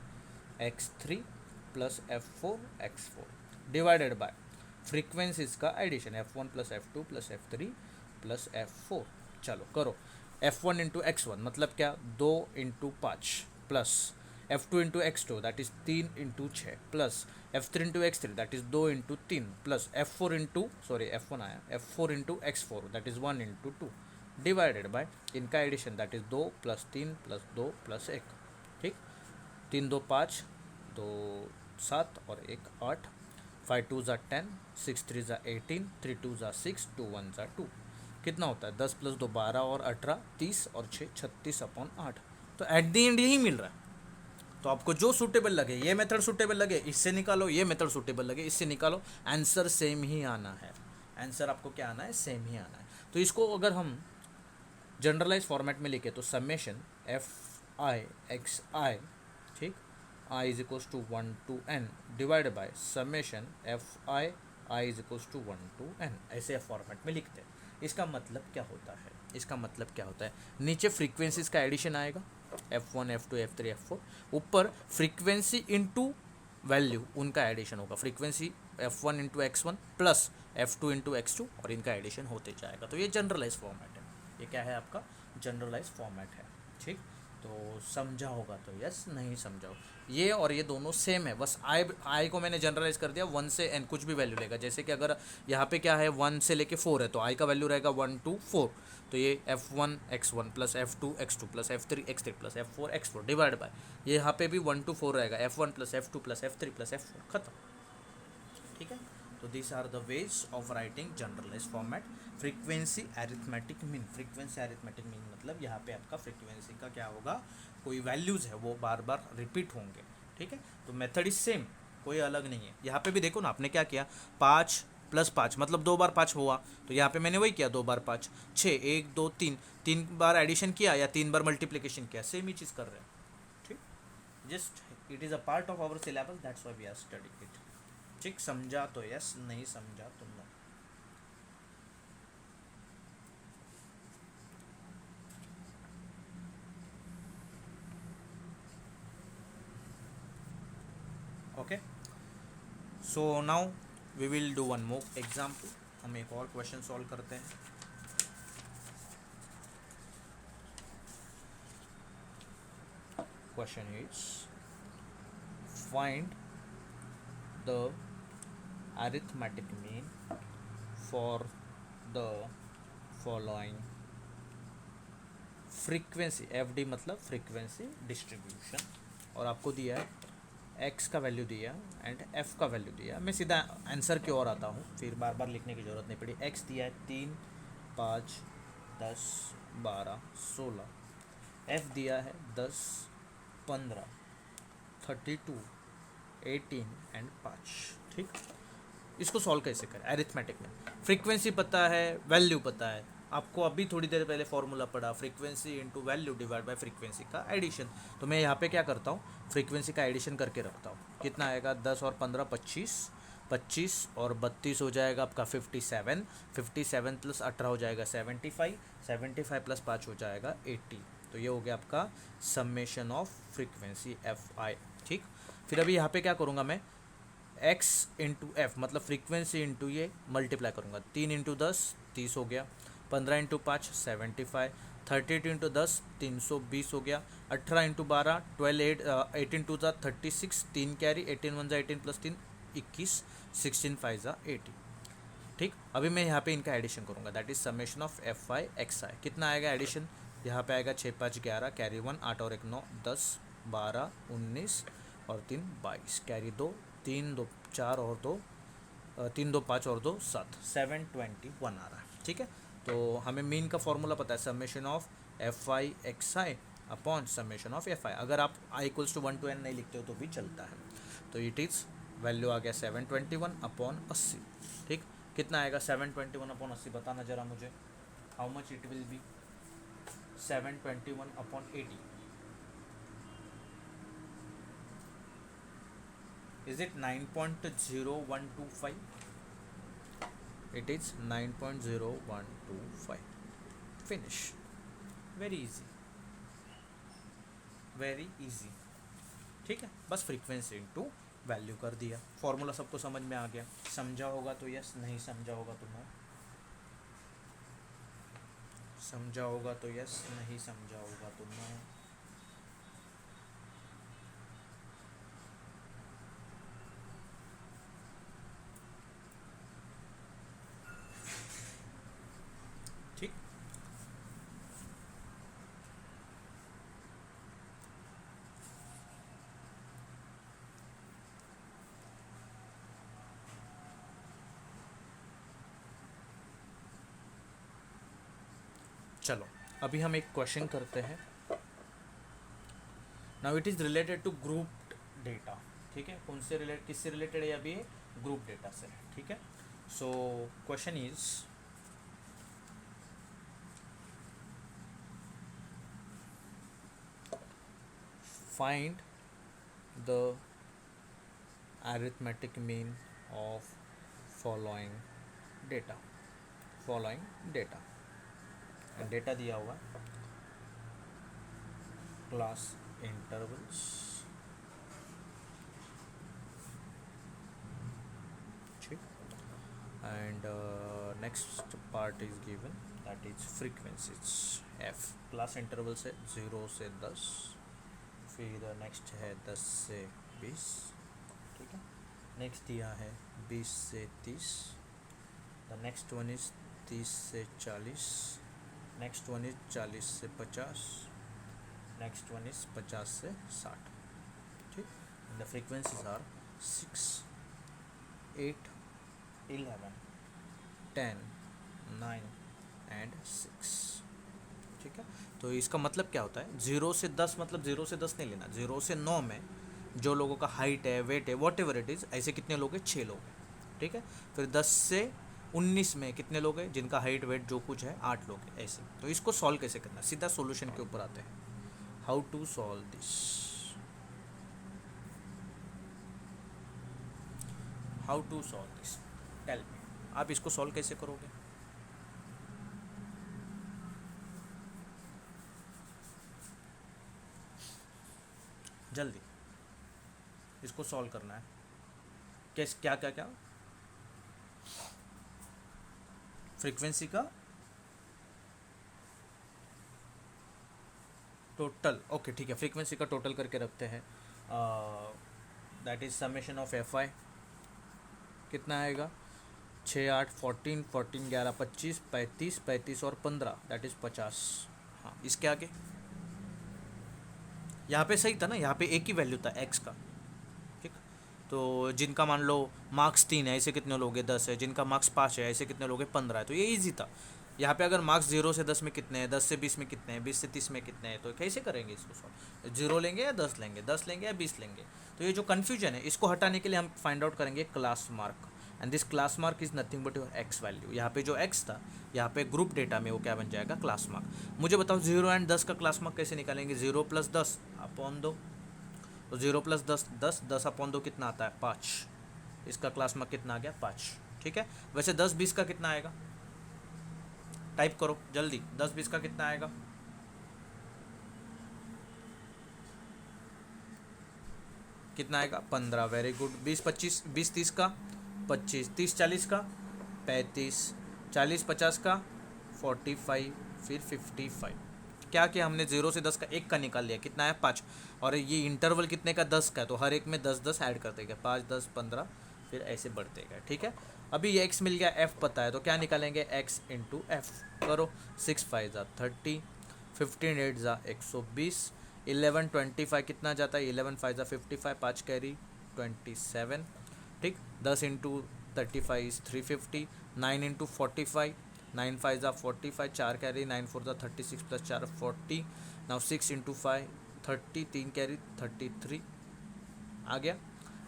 x3 plus F4 x4 divided by frequencies का addition, F1 plus F2 plus F3 plus F4। चलो करो, F1 इंटू x1 मतलब क्या, 2 into 5 plus F2 into x2 that is 3 into 6 plus F3 into x3 that is 2 into 3 plus F4 into sorry F1 आया, F4 into x4 that is 1 into 2 divided by इनका addition that is 2 + 3 + 2 + 1, ठीक। 3 2 5 2 7 और 1 8, 5 2 ज़ा 10 6 3 ज़ा 18 3 2 ज़ा 6 2 1 ज़ा 2, कितना होता है 10 + 2 12 और 18 30 और 6 36 अपॉन 8। तो एट दी एंड यही मिल रहा है। तो आपको जो सूटेबल लगे, ये मेथड सूटेबल लगे इससे निकालो, ये मेथड सूटेबल लगे इससे निकालो, आंसर सेम ही आना है। आंसर आपको क्या आना है, सेम ही आना है। तो इसको अगर हम जनरलाइज फॉर्मेट में लिखे तो समेशन Fi xi, ठीक, i is equals to 1 to n divide by summation Fi i is equals to 1 to n, ऐसे फॉर्मेट में लिखते हैं। इसका मतलब क्या होता है, इसका मतलब क्या होता है, नीचे फ्रीक्वेंसीज का एडिशन आएगा, F1 F2 F3 F4, ऊपर फ्रीक्वेंसी इंटू वैल्यू उनका एडिशन होगा, frequency F1 into x1 plus F2 into x2 और इनका एडिशन होते जाएगा। तो ये जनरलाइज फॉर्मेट है, ये क्या है आपका जनरलाइज फॉर्मेट है, ठीक। तो समझा होगा तो यस, नहीं समझाओ, ये और ये दोनों सेम है, बस आई को मैंने जनरलाइज कर दिया, 1 से n कुछ भी वैल्यू लेगा। जैसे कि अगर यहाँ पे क्या है 1 से लेके 4 है, तो आई का वैल्यू रहेगा 1 to 4, तो ये F1 x1 plus F2 x2 plus F3 x3 plus F4 x4 divide by, ये यहाँ पे भी 1 to 4 रहेगा, F1 plus F2 plus F3 plus F4, खत्म, ठीक है। तो this are the ways of writing generalize format frequency arithmetic mean. Frequency arithmetic mean मतलब यहाँ पे आपका फ्रीक्वेंसी का क्या होगा, कोई वैल्यूज़ है वो बार बार रिपीट होंगे, ठीक है। तो मेथड इज सेम, कोई अलग नहीं है। यहाँ पे भी देखो ना, आपने क्या किया, 5 + 5 मतलब 2 बार 5 हुआ, तो यहाँ पे मैंने वही किया, 2 बार 5 6 1 2 3, 3 बार एडिशन किया या 3 बार मल्टीप्लिकेशन किया, सेम ही चीज़ कर रहे हैं, ठीक। Just it is a part of our syllabus, that's why we are studying it, ठीक। समझा तो यस, नहीं समझा तो no. Okay, so now we will do one more example. हम एक और क्वेश्चन सॉल्व करते हैं। Question is find the arithmetic mean for the following frequency, F D मतलब फ्रीक्वेंसी डिस्ट्रीब्यूशन, और आपको दिया है एक्स का वैल्यू दिया एंड एफ का वैल्यू दिया। मैं सीधा आंसर की ओर आता हूँ, फिर बार बार लिखने की ज़रूरत नहीं पड़ी। एक्स दिया है 3, 5, 10, 12, 16। एफ दिया है 10, 15, 32, 18 एंड 5। ठीक, इसको सॉल्व कैसे करें एरिथमेटिक में? फ्रीक्वेंसी पता है, वैल्यू पता है। आपको अभी थोड़ी देर पहले फॉर्मूला पढ़ा, frequency into value divide by frequency का एडिशन। तो मैं यहाँ पे क्या करता हूँ, फ्रीक्वेंसी का एडिशन करके रखता हूँ। कितना आएगा? 10 और 15 25, 25 और 32 हो जाएगा आपका 57, 57 प्लस 18 हो जाएगा 75, 75 प्लस 5 हो जाएगा 80। तो ये हो गया आपका summation of frequency F I. ठीक, फिर अभी यहाँ पे क्या करूँगा मैं, x इंटू एफ मतलब फ्रीक्वेंसी इंटू ये मल्टीप्लाई करूँगा। 3 इंटू 10 30 हो गया, 15 इंटू 5 75, 32 इंटू 10 320 हो गया, 18 इंटू 12 12 18 टू ज़ा 36, 3 कैरी 18 1 ज़ा 18 प्लस 3 21, 16 5 ज़ा 80। ठीक, अभी मैं यहाँ पे इनका एडिशन करूँगा, that is summation of F I X I. कितना आएगा एडिशन? यहाँ पे आएगा 6 5 11, कैरी 1 8 और 1 9, 10 12 19 और 3 22, कैरी 2 3 2 4 और 2 3 2 5 और 2 7, 721 आ रहा है। ठीक है, तो हमें मीन का फॉर्मूला पता है, summation of F I X I upon summation of F आई। अगर आप I equals to 1 to n नहीं लिखते हो तो भी चलता है। तो इट इज़ वैल्यू आ गया 721 अपॉन 80। ठीक, कितना आएगा 721 अपॉन 80? बताना जरा मुझे, how much it will be? 721 upon 80, is it 9.0125? It is 9.0125. Finish. Very easy, very easy. ठीक है, बस फ्रीक्वेंसी इनटू वैल्यू कर दिया। फॉर्मूला सबको समझ में आ गया? समझा होगा तो यस, नहीं समझा होगा तो नो। समझा होगा तो यस, नहीं समझा होगा तो नो। ठीक, चलो अभी हम एक क्वेश्चन करते हैं। Now it is related to group data. ठीक है, कौन से रिलेट, किससे रिलेटेड है? अभी ग्रुप डेटा से। ठीक है, so question is find the arithmetic mean of following data। following data, data दिया हुआ है क्लास इंटरवल्स, ठीक, and next part is given that is frequencies F. Class intervals है 0 से 10, फिर नेक्स्ट है 10 से 20। ठीक है, नेक्स्ट दिया है 20 से 30, द नेक्स्ट वन इज 30 से 40, नेक्स्ट वन इज 40 से 50, नेक्स्ट वन इज 50 से 60। ठीक, द फ्रीक्वेंसीज आर 6, 8, 11, 10, 9 एंड 6। ठीक है, तो इसका मतलब क्या होता है? 0 से 10 मतलब 0 से 10 नहीं लेना, 0 से 9 में जो लोगों का हाइट है, वेट है, वॉट एवर इट इज़, ऐसे कितने लोग हैं? 6 लोग हैं। ठीक है, फिर 10 से 19 में कितने लोग हैं जिनका हाइट वेट जो कुछ है? 8 लोग हैं। ऐसे तो इसको सॉल्व कैसे करना? सीधा सॉल्यूशन के ऊपर आते हैं। How to solve this, how to solve this, tell me. आप इसको सॉल्व कैसे करोगे? जल्दी इसको सॉल्व करना है। कैसे, क्या क्या क्या? फ्रीक्वेंसी का टोटल, ओके ठीक है, फ्रीक्वेंसी का टोटल करके रखते हैं। That is summation of F आई। कितना आएगा? 6 8 14 14 11 25 35 35 और 15 दैट इज़ 50। हाँ, इसके आगे यहाँ पे सही था ना, यहाँ पे एक ही वैल्यू था एक्स का। ठीक, तो जिनका मान लो मार्क्स 3 है ऐसे कितने लोग हैं 10 है, जिनका मार्क्स 5 है ऐसे कितने लोग हैं 15 है, तो ये इजी था। यहाँ पे अगर मार्क्स 0 से 10 में कितने हैं, 10 से 20 में कितने हैं, 20 से 30 में कितने हैं, तो कैसे करेंगे इसको सॉल्व? 0 लेंगे या 10 लेंगे, 10 लेंगे या 20 लेंगे? तो ये जो कन्फ्यूजन है इसको हटाने के लिए हम फाइंड आउट करेंगे class mark, and this class mark is nothing but your x value. यहाँ पे जो एक्स था यहाँ पे ग्रुप डेटा में वो क्या बन जाएगा, क्लास मार्क। मुझे बताओ 0 एंड 10 का क्लास मार्क कैसे निकालेंगे? 0 प्लस 10 अपॉन 2, तो 0 प्लस 10 10, 10 अपॉन 2 कितना आता है 5, इसका क्लास मार्क कितना आ गया 5। ठीक है, वैसे 10 20 का कितना आएगा, टाइप करो जल्दी, 10 20 का कितना आएगा? कितना आएगा 15, वेरी गुड। 20 25, 20 30 का 25, 30 40 का 35, 40 50 का 45, फिर 55। क्या किया हमने, 0 से 10 का एक का निकाल लिया, कितना है 5, और ये इंटरवल कितने का 10 का है, तो हर एक में 10 10 ऐड करते गए, 5 10 15, फिर ऐसे बढ़ते गए। ठीक है, अभी ये x मिल गया, f पता है, तो क्या निकालेंगे x इंटू एफ। करो, 6 5 ज़ा 30, 15 8 ज़ा 120, 11 25 कितना जाता है, 11 5 ज़ा 55, 5 कैरी 27। ठीक, 10 इंटू 35 इज 350, 9 इंटू 45, 9 5 ज़ा 45, 4 कैरी 9 4 ज़ा 36 प्लस 4 40, नाउ 6 इंटू 5 30, 3 कैरी 33 आ गया।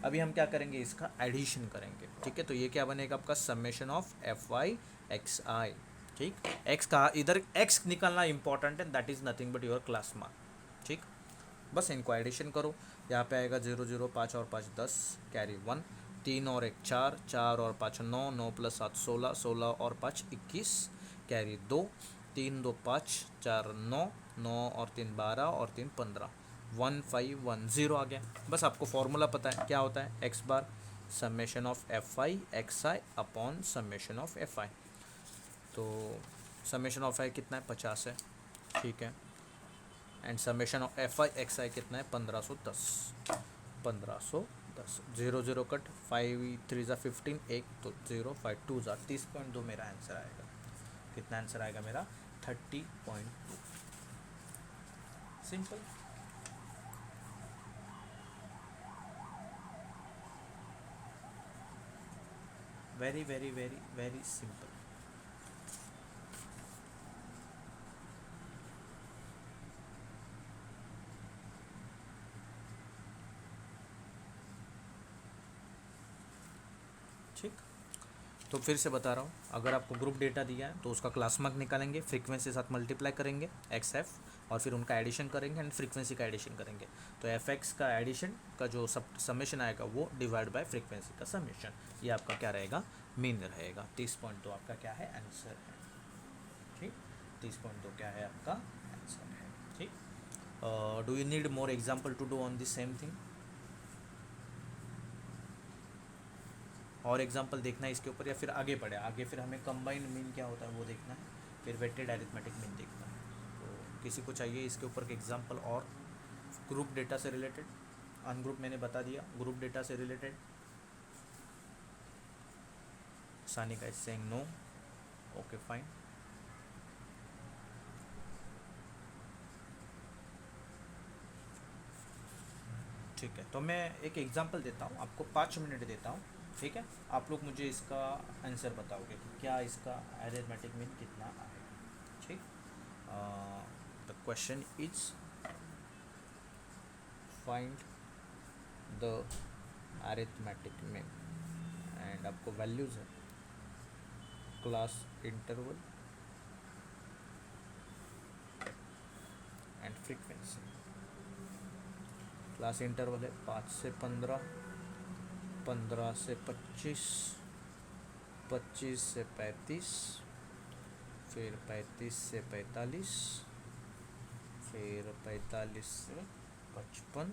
अभी हम क्या करेंगे, इसका एडिशन करेंगे। ठीक है, तो ये क्या बनेगा आपका summation of F Y X I. ठीक, एक्स का इधर एक्स निकालना इंपॉर्टेंट है, that is nothing but your class mark. ठीक, बस इनको एडिशन करो, यहाँ पे आएगा 0 0 5 और 5 10 कैरी 1, 3 और 1 4, 4 और 5 9, 9 प्लस 7 16, 16 और 5 21 कैरी 2, 3 2 5 4 9, 9 और 3 12 और 3 15, 1 5 1 0 आ गया। बस आपको फॉर्मूला पता है क्या होता है, x bar summation of F I X I upon summation of F आई। तो समेशन ऑफ आई कितना है 50 है। ठीक है, and summation of F I X I कितना है 1510, 1510। 0 0 कट, 5 3 ज़ा 15, एक तो 0 5 2 ज़ा 30.2 मेरा आंसर आएगा। कितना आंसर आएगा मेरा 30.2। Simple. Very very very very simple. ठीक, तो फिर से बता रहा हूँ, अगर आपको ग्रुप डेटा दिया है तो उसका क्लास मार्क निकालेंगे, फ्रीक्वेंसी के साथ मल्टीप्लाई करेंगे एक्स एफ, और फिर उनका एडिशन करेंगे एंड फ्रीक्वेंसी का एडिशन करेंगे। तो एफ एक्स का एडिशन का जो सब समेशन आएगा वो डिवाइड बाय फ्रीक्वेंसी का समेशन, ये आपका क्या रहेगा, मीन रहेगा। 30.2 आपका क्या है, आंसर है। ठीक, 30.2 क्या है आपका आंसर है। ठीक, do you need more example to do on the same thing? और एग्जाम्पल देखना है इसके ऊपर, या फिर आगे बढ़े, आगे फिर हमें कंबाइंड मीन क्या होता है वो देखना है, फिर वेटेड अरिथमेटिक मीन देखना है। तो किसी को चाहिए इसके ऊपर के एग्जाम्पल और ग्रुप डेटा से रिलेटेड? अनग्रुप मैंने बता दिया, ग्रुप डेटा से related Sanika is saying no. Okay fine. ठीक है, तो मैं एक एग्जांपल देता हूँ आपको, 5 मिनट देता हूँ। ठीक है, आप लोग मुझे इसका आंसर बताओगे कि क्या इसका अरिथमेटिक मीन कितना आएगा। ठीक, the question is find the arithmetic mean, and आपको वैल्यूज है class interval and frequency. Class interval है 5 से 15, 15 से 25, 25 से 35, फिर 35 से 45, फिर 45 से 55,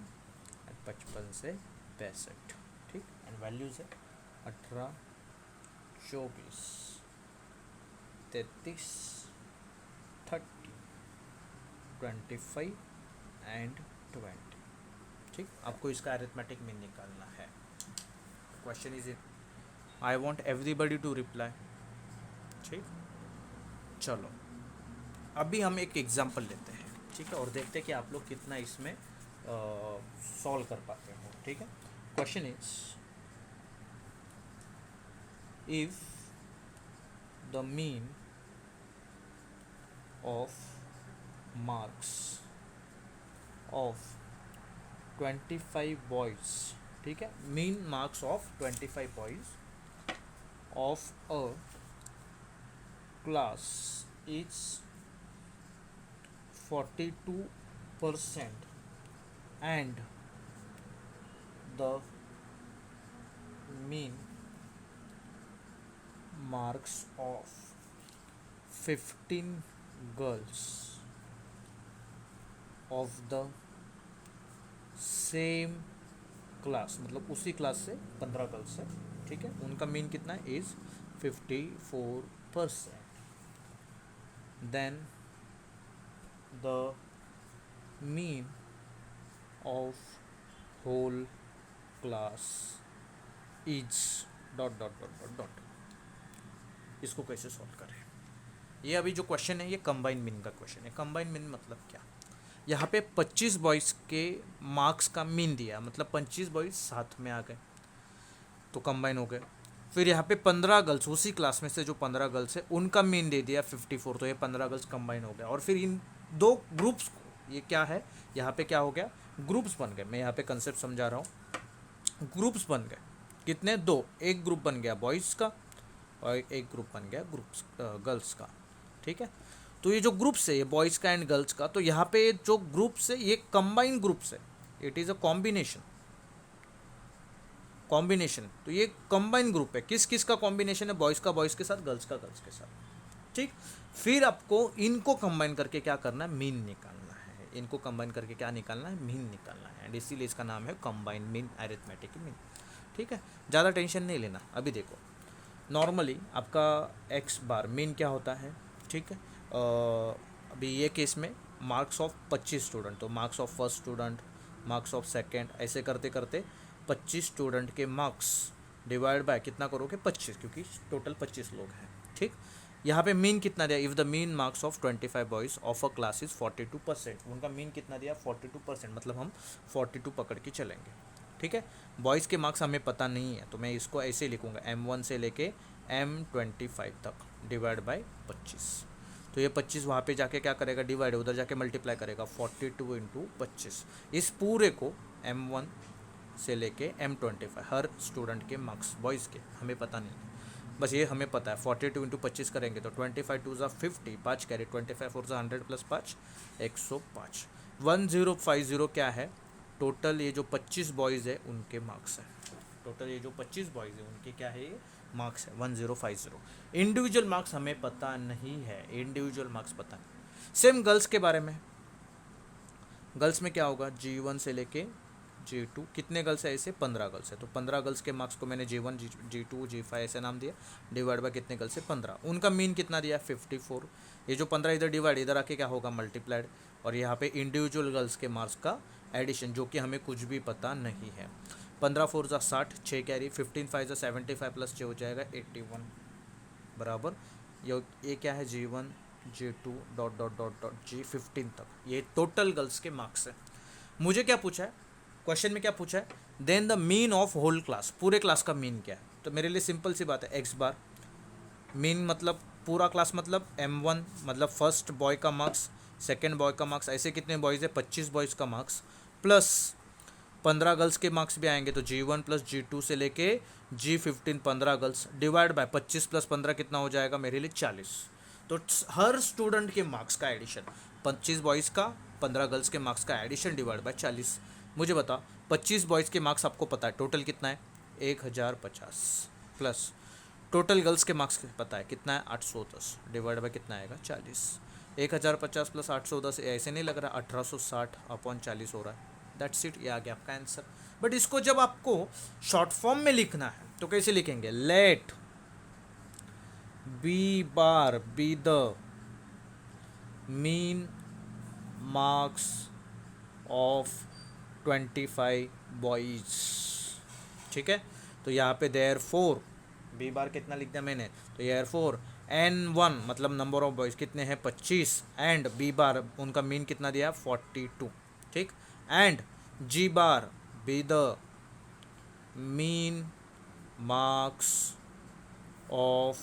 55 से 65। ठीक, एंड वैल्यूज है 18, 24, 33, 30, 25 एंड 20। ठीक, आपको इसका अरिथमेटिक मीन निकालना है। Question is I want everybody to reply. ठीक, चलो अभी हम एक एग्जांपल लेते हैं, ठीक है, और देखते हैं कि आप लोग कितना इसमें सॉल्व कर पाते हो, ठीक है। Question is, if the mean of marks of 25 boys, ठीक है, mean marks of 25 boys of a class is 42% and the mean marks of 15 girls of the same class, मतलब उसी क्लास से 15 गर्ल्स है, ठीक है, उनका मीन कितना है, is 54%, then the mean of whole class is dot dot dot dot dot. इसको कैसे सॉल्व करें? ये अभी जो क्वेश्चन है ये कंबाइन मीन का क्वेश्चन है। कंबाइन मीन मतलब क्या? यहाँ पे 25 बॉयज़ के मार्क्स का मीन दिया, मतलब 25 बॉयज़ साथ में आ गए तो कंबाइन हो गए। फिर यहाँ पे 15 गर्ल्स, उसी क्लास में से जो 15 गर्ल्स है उनका मीन दे दिया 54, तो ये 15 गर्ल्स कंबाइन हो गया। और फिर इन दो ग्रुप्स को, ये क्या है, यहाँ पे क्या हो गया, ग्रुप्स बन गए। मैं यहाँ पे कंसेप्ट समझा रहा हूँ। ग्रुप्स बन गए कितने, दो। एक ग्रुप बन गया बॉयज़ का और एक ग्रुप बन गया ग्रुप्स गर्ल्स का, ठीक है। तो ये जो ग्रुप्स है, ये बॉयज़ का एंड गर्ल्स का, तो यहाँ पे जो ग्रुप्स है ये कंबाइन ग्रुप्स है, इट इज़ अ कॉम्बिनेशन। तो ये कंबाइन ग्रुप है। किस किस का कॉम्बिनेशन है? बॉयज़ का बॉयज़ के साथ, गर्ल्स का गर्ल्स के साथ, ठीक। फिर आपको इनको कंबाइन करके क्या करना है, मीन निकालना है। इनको कंबाइन करके क्या निकालना है, मीन निकालना है। एंड इसीलिए इसका नाम है कंबाइन मीन, अरिथमेटिक मीन, ठीक है। ज़्यादा टेंशन नहीं लेना। अभी देखो, नॉर्मली आपका एक्स बार मीन क्या होता है, ठीक है। अभी ये केस में मार्क्स ऑफ 25 स्टूडेंट, तो marks of first student, marks of second, ऐसे करते करते 25 स्टूडेंट के मार्क्स डिवाइड बाय कितना करोगे, 25, क्योंकि टोटल 25 लोग हैं, ठीक। यहाँ पे मीन कितना दिया, if the mean marks of 25 boys of a class is 42%, उनका मीन कितना दिया, 42%, मतलब हम 42 पकड़ के चलेंगे, ठीक है। बॉयज़ के मार्क्स हमें पता नहीं है, तो मैं इसको ऐसे लिखूँगा, M1 से लेके M25 तक डिवाइड बाय 25। तो ये 25 वहाँ पे जाके क्या करेगा, डिवाइड, उधर जाके मल्टीप्लाई करेगा, 42 इंटू 25। इस पूरे को M1 से लेके M25 हर स्टूडेंट के मार्क्स बॉयज़ के हमें पता नहीं है, बस ये हमें पता है 42 इंटू 25 करेंगे तो 25 टू ज़ा 50, 5 कैरी, 25 फोर ज़ा 100 प्लस 5 105, 1050 क्या है, टोटल ये जो 25 बॉयज़ है उनके मार्क्स है। टोटल ये जो 25 बॉयज़ है उनके क्या है, ये मार्क्स है 1050। इंडिविजुअल मार्क्स हमें पता नहीं है, इंडिविजुअल मार्क्स पता नहीं। सेम गर्ल्स के बारे में, गर्ल्स में क्या होगा, G1 से लेके G2, कितने गर्ल्स है, ऐसे 15 गर्ल्स है, तो 15 गर्ल्स के मार्क्स को मैंने G1 G2 G5 ऐसे नाम दिया, डिवाइड बाय कितने गर्ल्स है, 15, उनका मीन कितना दिया, 54। ये जो 15 इधर डिवाइड, इधर आके क्या होगा, मल्टीप्लाइड, और यहाँ पे इंडिविजुअल गर्ल्स के मार्क्स का एडिशन, जो कि हमें कुछ भी पता नहीं है। 15 फोर ज़ा 60, 6 कैरी, 15 फाइव ज़ा 75 प्लस 6 हो जाएगा 81, बराबर ये क्या है, G1 G2 dot dot dot dot G15 तक, ये टोटल गर्ल्स के मार्क्स है। मुझे क्या पूछा है क्वेश्चन में, क्या पूछा है, then the mean of whole class, पूरे क्लास का मीन क्या है। तो मेरे लिए सिंपल सी बात है, एक्स बार मीन मतलब पूरा क्लास, मतलब M1 मतलब फर्स्ट बॉय का मार्क्स, सेकेंड बॉय का मार्क्स, ऐसे कितने बॉयज़ है, 25 बॉयज़ का मार्क्स, प्लस 15 गर्ल्स के मार्क्स भी आएंगे, तो G1 प्लस G2 से लेके G15 15 girls, divide bye 25 plus 15 कितना हो जाएगा, मेरे लिए 40। तो हर स्टूडेंट के मार्क्स का एडिशन, 25 बॉयज़ का 15 गर्ल्स के मार्क्स का एडिशन डिवाइड बाय 40। मुझे बता, 25 बॉयज़ के मार्क्स आपको पता है टोटल कितना है, 1050, प्लस टोटल गर्ल्स के मार्क्स पता है कितना है, 810, डिवाइड बाय कितना आएगा, 40। 1050 प्लस 810 ऐसे नहीं लग रहा, 1860 अपॉन 40 हो रहा है, दैट्स इट, ये आ गया आपका आंसर। बट इसको जब आपको शॉर्ट फॉर्म में लिखना है तो कैसे लिखेंगे, let B bar be the mean marks of 25 boys, ठीक है। तो यहाँ पे देयर फोर, बी बार कितना लिख दिया मैंने, तो देयर फोर N1 मतलब नंबर ऑफ बॉयज़ कितने हैं 25 एंड बी बार उनका मीन कितना दिया है 42, ठीक। And G bar be the mean marks of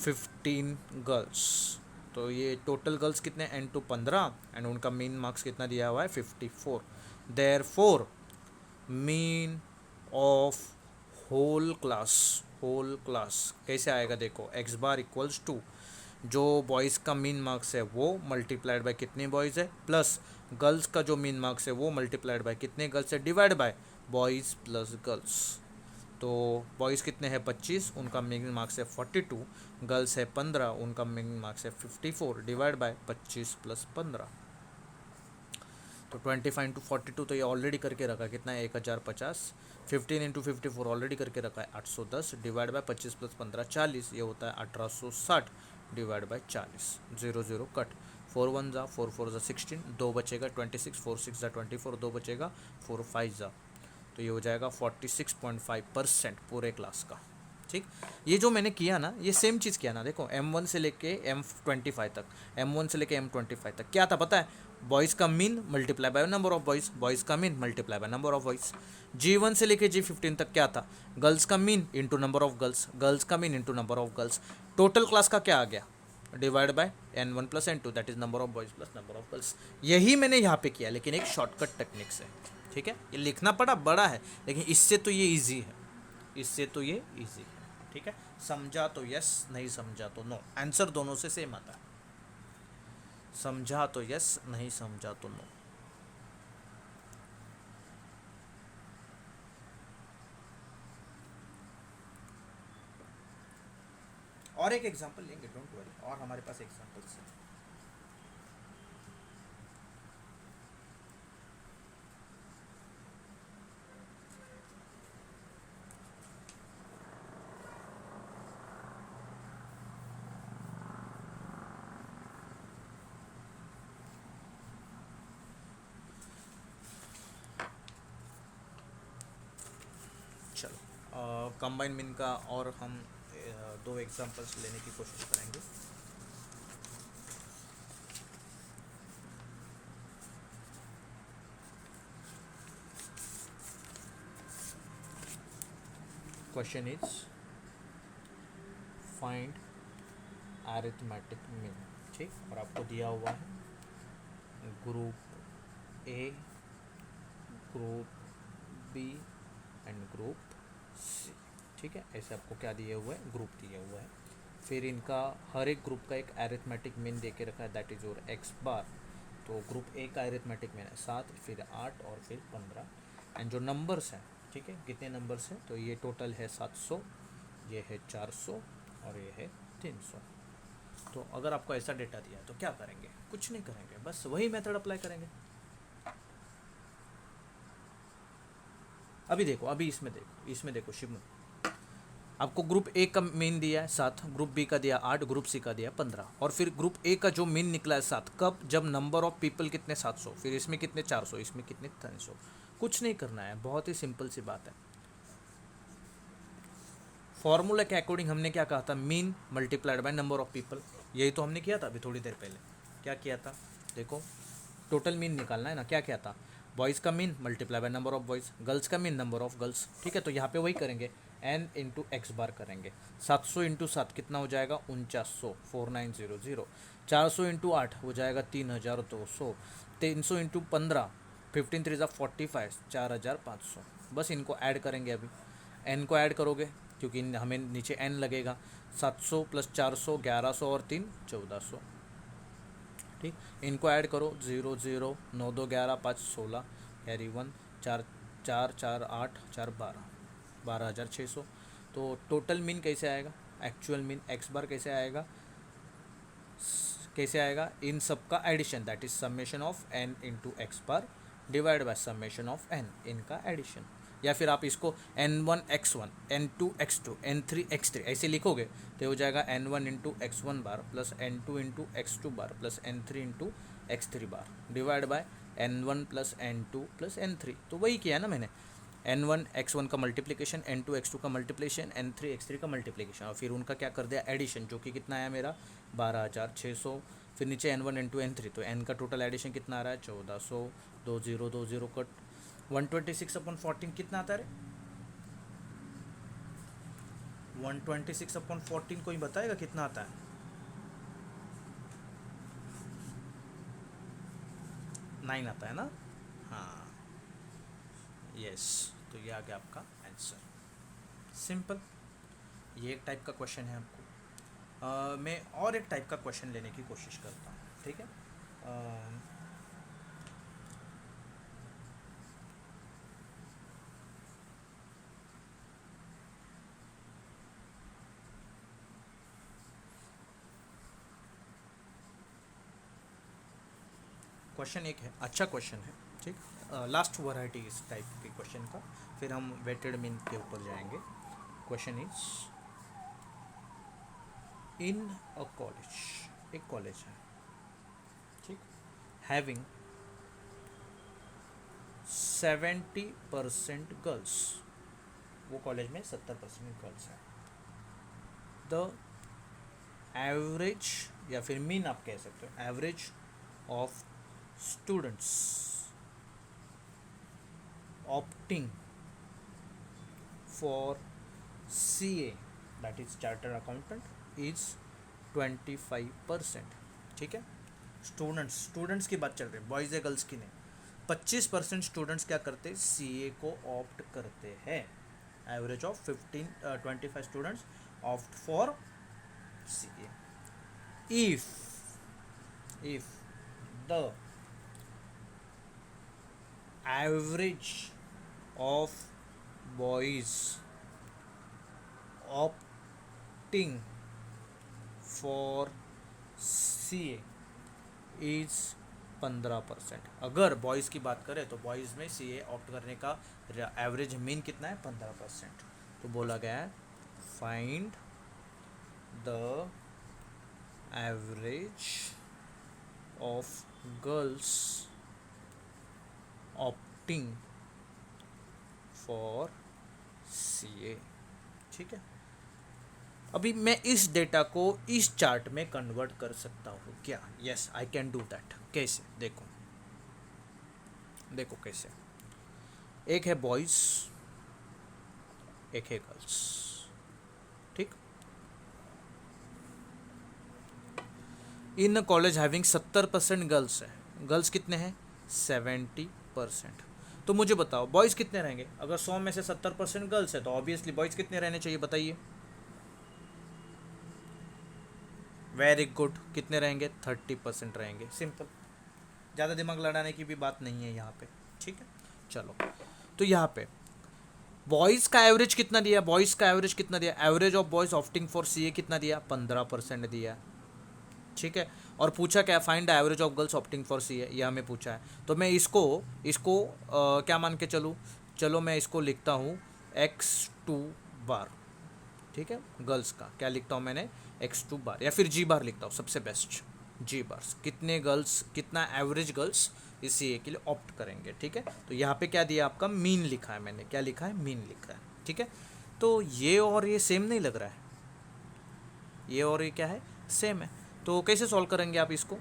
15 girls. तो ये टोटल गर्ल्स कितने N2 15 एंड उनका मीन मार्क्स कितना दिया हुआ है 54। Therefore mean of whole class कैसे आएगा देखो, एक्स बार इक्वल्स टू जो बॉयज़ का मीन मार्क्स है वो मल्टीप्लाइड बाय कितने बॉयज़ है प्लस गर्ल्स का जो मीन मार्क्स है वो मल्टीप्लाइड बाय कितने गर्ल्स है divide by boys plus girls. तो बॉयज़ कितने हैं 25 उनका मीन मार्क्स है 42, गर्ल्स है 15 उनका मीन मार्क्स है 54 डिवाइड बाय 25 प्लस 15। तो 25 इंटू 42 तो ये ऑलरेडी करके रखा है कितना है 1050, 15 इंटू 54 ऑलरेडी करके रखा है 810 डिवाइड बाय 25 प्लस 15 40, ये होता है 1860 डिवाइड बाय 40। 0 0 कट, 4 1 जा 4 4 जा 16, 2 बचेगा 26, 4 6 जा 24, 2 बचेगा 4 5 जा, तो ये हो जाएगा 46.5% पूरे क्लास का, ठीक। ये जो मैंने किया ना ये सेम चीज़ किया ना, देखो M1 से लेके M25 तक, M1 से लेके M25 तक क्या था पता है, बॉयज़ का mean multiply by number of boys, boys का mean multiply by number of boys. G1 से लेके G15 तक क्या था, गर्ल्स का mean into number of girls, girls का mean into number of girls. Total class का क्या आ गया divide by N1 plus N2 that is number of boys plus number of girls. यही मैंने यहाँ पे किया लेकिन एक शॉर्टकट टेक्निक से, ठीक है। ये लिखना पड़ा बड़ा है लेकिन इससे तो ये इजी है, इससे तो ये इजी है, ठीक है। समझा तो यस, नहीं समझा तो नो, आंसर दोनों से सेम आता है। समझा तो यस, नहीं समझा तो नो। और एक एग्जांपल लेंगे, डोंट वरी, और हमारे पास एग्जांपल्स हैं। चलो कंबाइन मीन का और हम दो एग्जांपल्स लेने की कोशिश करेंगे। Question is find arithmetic mean, ठीक। और आपको दिया हुआ है group A, group B and group C, ठीक है। ऐसे आपको क्या दिए हुए हैं, ग्रुप दिए हुआ है। फिर इनका हर एक ग्रुप का एक अरिथमेटिक मीन दे के रखा है दैट इज योर एक्स बार। तो ग्रुप ए का अरिथमेटिक मीन है 7, फिर 8 और फिर 15। एंड जो नंबर्स हैं, ठीक है, कितने नंबर्स हैं, तो ये टोटल है 700, ये है 400 और ये है 300। तो अगर आपको ऐसा डेटा दिया है तो क्या करेंगे, कुछ नहीं करेंगे, बस वही मेथड अप्लाई करेंगे। अभी देखो, अभी इसमें देखो शिवम, आपको ग्रुप ए का मीन दिया है 7, ग्रुप बी का दिया 8, ग्रुप सी का दिया 15, और फिर ग्रुप ए का जो मीन निकला है 7 कब, जब नंबर ऑफ पीपल कितने 700, फिर इसमें कितने 400, इसमें कितने 300। कुछ नहीं करना है, बहुत ही सिंपल सी बात है। फॉर्मूला के अकॉर्डिंग हमने क्या कहा था, mean multiplied by number of people, यही तो हमने किया था अभी थोड़ी देर पहले। क्या किया था देखो, टोटल मीन निकालना है ना, क्या क्या था, बॉयज़ का mean multiply by number of boys, girls का मीन नंबर ऑफ गर्ल्स, ठीक है। तो यहाँ पे वही करेंगे, n इंटू एक्स बार करेंगे। 700 इंटू 7 कितना हो जाएगा 4900, 4900। 400 इंटू 8 हो जाएगा 3200। 300 इंटू 15, 15 3 45, 4500। बस इनको ऐड करेंगे अभी, n को ऐड करोगे क्योंकि हमें नीचे n लगेगा। 700 प्लस 400 1100 और 3 1400, ठीक। इनको ऐड करो, 0 0 9 2 11 5 16 कैरी 1 4 4 4 8 4 12, 12600। तो टोटल मीन कैसे आएगा, एक्चुअल मीन एक्स बार कैसे आएगा, कैसे आएगा, इन सब का addition that is summation of n into x bar divide by summation of n, इनका एडिशन। या फिर आप इसको n1 x1 n2 x2 n3 x3 ऐसे लिखोगे तो हो जाएगा n1 into x1 bar plus n2 into x2 bar plus n3 into x3 bar divide by n1 plus n2 plus n3। तो वही किया ना मैंने, N1 X1 का मल्टीप्लिकेशन, N2 X2 का मल्टीप्लिकेशन, N3 X3 का मल्टीप्लिकेशन, और फिर उनका क्या कर दिया एडिशन, जो कि कितना आया मेरा 12,600। फिर नीचे N1 N2 N3, तो N का टोटल एडिशन कितना आ रहा है 1400, 2020 कट 126/14 कितना आता है 126/14 कोई बताएगा कितना आता है? 9 आता है ना? हाँ, यस। तो ये आ गया आपका आंसर, सिंपल। ये एक टाइप का क्वेश्चन है आपको। मैं और एक टाइप का क्वेश्चन लेने की कोशिश करता हूँ, ठीक है। क्वेश्चन एक है, अच्छा क्वेश्चन है, ठीक। लास्ट वैरायटी इस टाइप के क्वेश्चन का, फिर हम वेटेड मीन के ऊपर जाएंगे। Question is, in a college, एक कॉलेज है, ठीक, हैविंग 70% गर्ल्स, वो कॉलेज में 70% गर्ल्स है। द एवरेज, या फिर मीन आप कह सकते हो, average of students opting for CA, that is chartered accountant, is 25%, ठीक है। स्टूडेंट्स की बात चल रही है, बॉयज़ या गर्ल्स की नहीं। 25% स्टूडेंट्स क्या करते, CA को ऑप्ट करते हैं। Average of 25 students opt for CA if the average of boys opting for CA is 15%। अगर बॉयज़ की बात करें तो बॉयज़ में CA ऑप्ट करने का एवरेज मीन कितना है 15%। तो बोला गया है find the average of girls opting for CA, ठीक है। अभी मैं इस डेटा को इस चार्ट में कन्वर्ट कर सकता हूँ क्या? Yes, I can do that. कैसे? देखो कैसे। एक है बॉयज़, एक है गर्ल्स, ठीक। इन कॉलेज हैविंग 70% गर्ल्स है, गर्ल्स कितने हैं 70%। तो मुझे बताओ बॉयज़ कितने रहेंगे? अगर 100 में से 70% गर्ल्स है तो ऑब्वियसली बॉयज़ कितने रहने चाहिए, बताइए। वेरी गुड, कितने रहेंगे 30% रहेंगे। सिंपल, ज़्यादा दिमाग लड़ाने की भी बात नहीं है यहाँ पे, ठीक है। चलो, तो यहाँ पे बॉयज़ का एवरेज कितना दिया, बॉयज़ का एवरेज कितना दिया, average of boys opting for CA कितना दिया 15% दिया, ठीक है। और पूछा क्या, find the average of girls opting for CA, ये हमें पूछा है। तो मैं इसको क्या मान के चलूँ, चलो मैं इसको लिखता हूँ X2 बार, ठीक है। गर्ल्स का क्या लिखता हूँ मैंने X2 बार, या फिर G बार लिखता हूँ, सबसे बेस्ट G बार। कितने गर्ल्स, कितना एवरेज गर्ल्स इस CA के लिए ऑप्ट करेंगे, ठीक है। तो यहाँ पे क्या दिया आपका, मीन लिखा है मैंने, क्या लिखा है, मीन लिखा है, ठीक है। तो ये और ये सेम नहीं लग रहा है, ये और ये क्या है, सेम है। तो कैसे सॉल्व करेंगे आप इसको?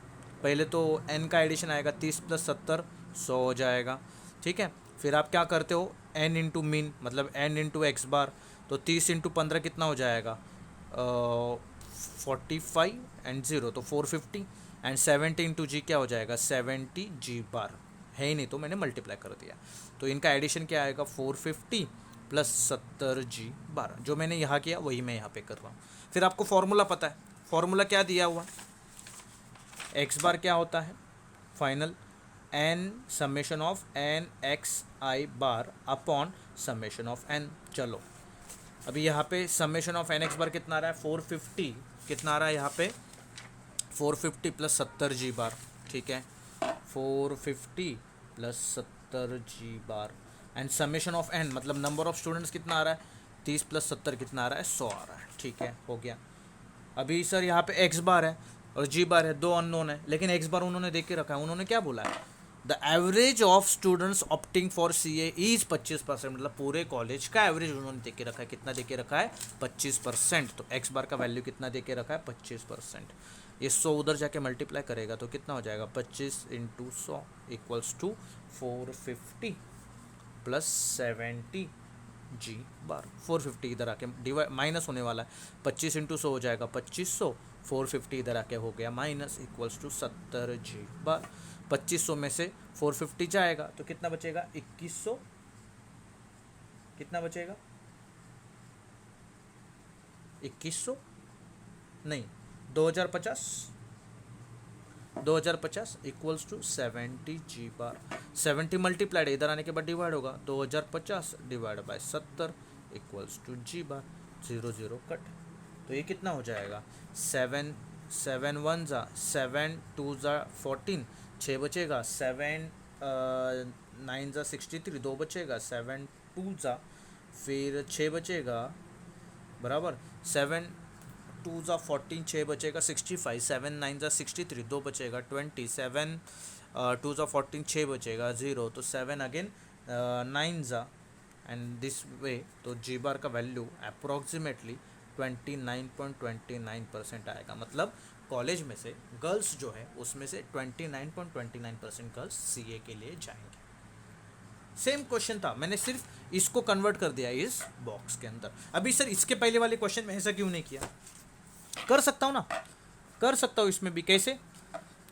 पहले तो n का एडिशन आएगा, 30 + 70 100 हो जाएगा, ठीक है। फिर आप क्या करते हो, n इंटू मीन, मतलब n इंटू एक्स बार, तो 30 इंटू 15 कितना हो जाएगा 45 एंड 0 तो 450, एंड 70 इंटू जी क्या हो जाएगा 70 G बार, है ही नहीं तो मैंने मल्टीप्लाई कर दिया। तो इनका एडिशन क्या आएगा 450 + 70 G बार। जो मैंने यहाँ किया वही मैं यहाँ पे कर रहा हूँ। फिर आपको फॉर्मूला पता है, फॉर्मूला क्या दिया हुआ, एक्स बार क्या होता है final n summation of n x I bar upon summation of n। चलो अभी यहाँ पे समेशन ऑफ n x बार कितना आ रहा है 450, कितना आ रहा है यहाँ पे 450 + 70 G बार, ठीक है। 450 + 70 G bar and summation of n मतलब नंबर ऑफ स्टूडेंट्स कितना आ रहा है 30 + 70 कितना आ रहा है 100 आ रहा है, ठीक है, हो गया। अभी सर यहाँ पे x बार है और G बार है, दो अननोन है, लेकिन x बार उन्होंने देख के रखा है। उन्होंने क्या बोला है, the average of students opting for C A is 25%, मतलब पूरे कॉलेज का एवरेज उन्होंने दे के रखा है, कितना दे के रखा है 25%। तो एक्स बार का वैल्यू कितना दे के रखा है 25%। ये 100 उधर जाके मल्टीप्लाई करेगा तो कितना हो जाएगा 25 into 100 equals to 450 plus 70 G बार। 450 इधर आके डिवाइड माइनस होने वाला है, 25 इंटू 100 हो जाएगा 2500, 450 इधर आके हो गया माइनस इक्वल्स टू 70 जी बार। 2500 में से 450 जाएगा तो कितना बचेगा 2100, कितना बचेगा 2100 नहीं 2050, 2050 equals to 70 G bar. 70 multiplied इधर आने के बाद डिवाइड होगा, 2050 divide by 70 equals to G bar. 0 0 cut, तो ये कितना हो जाएगा 7 7 1 जा 7 2 जा 14, 6 बचेगा, 7 9 जा 63, 2 बचेगा, 7 2 जा फिर 6 बचेगा बराबर, 7 2 जा 14, 6 बचेगा 65, 7 9 जा 63, 2 बचेगा 20, 7 2 जा 14, 6 बचेगा 0, तो 7 अगेन 9 जा एंड दिस वे। तो जी बार का वैल्यू अप्रोक्सीमेटली 29.29% आएगा। मतलब कॉलेज में से गर्ल्स जो है उसमें से 29.29% गर्ल्स सीए के लिए जाएंगे। सेम क्वेश्चन था, मैंने सिर्फ इसको कन्वर्ट कर दिया इस बॉक्स के अंदर। अभी सर इसके पहले वाले क्वेश्चन में ऐसा क्यों नहीं किया? कर सकता हूँ ना, कर सकता हूँ इसमें भी। कैसे?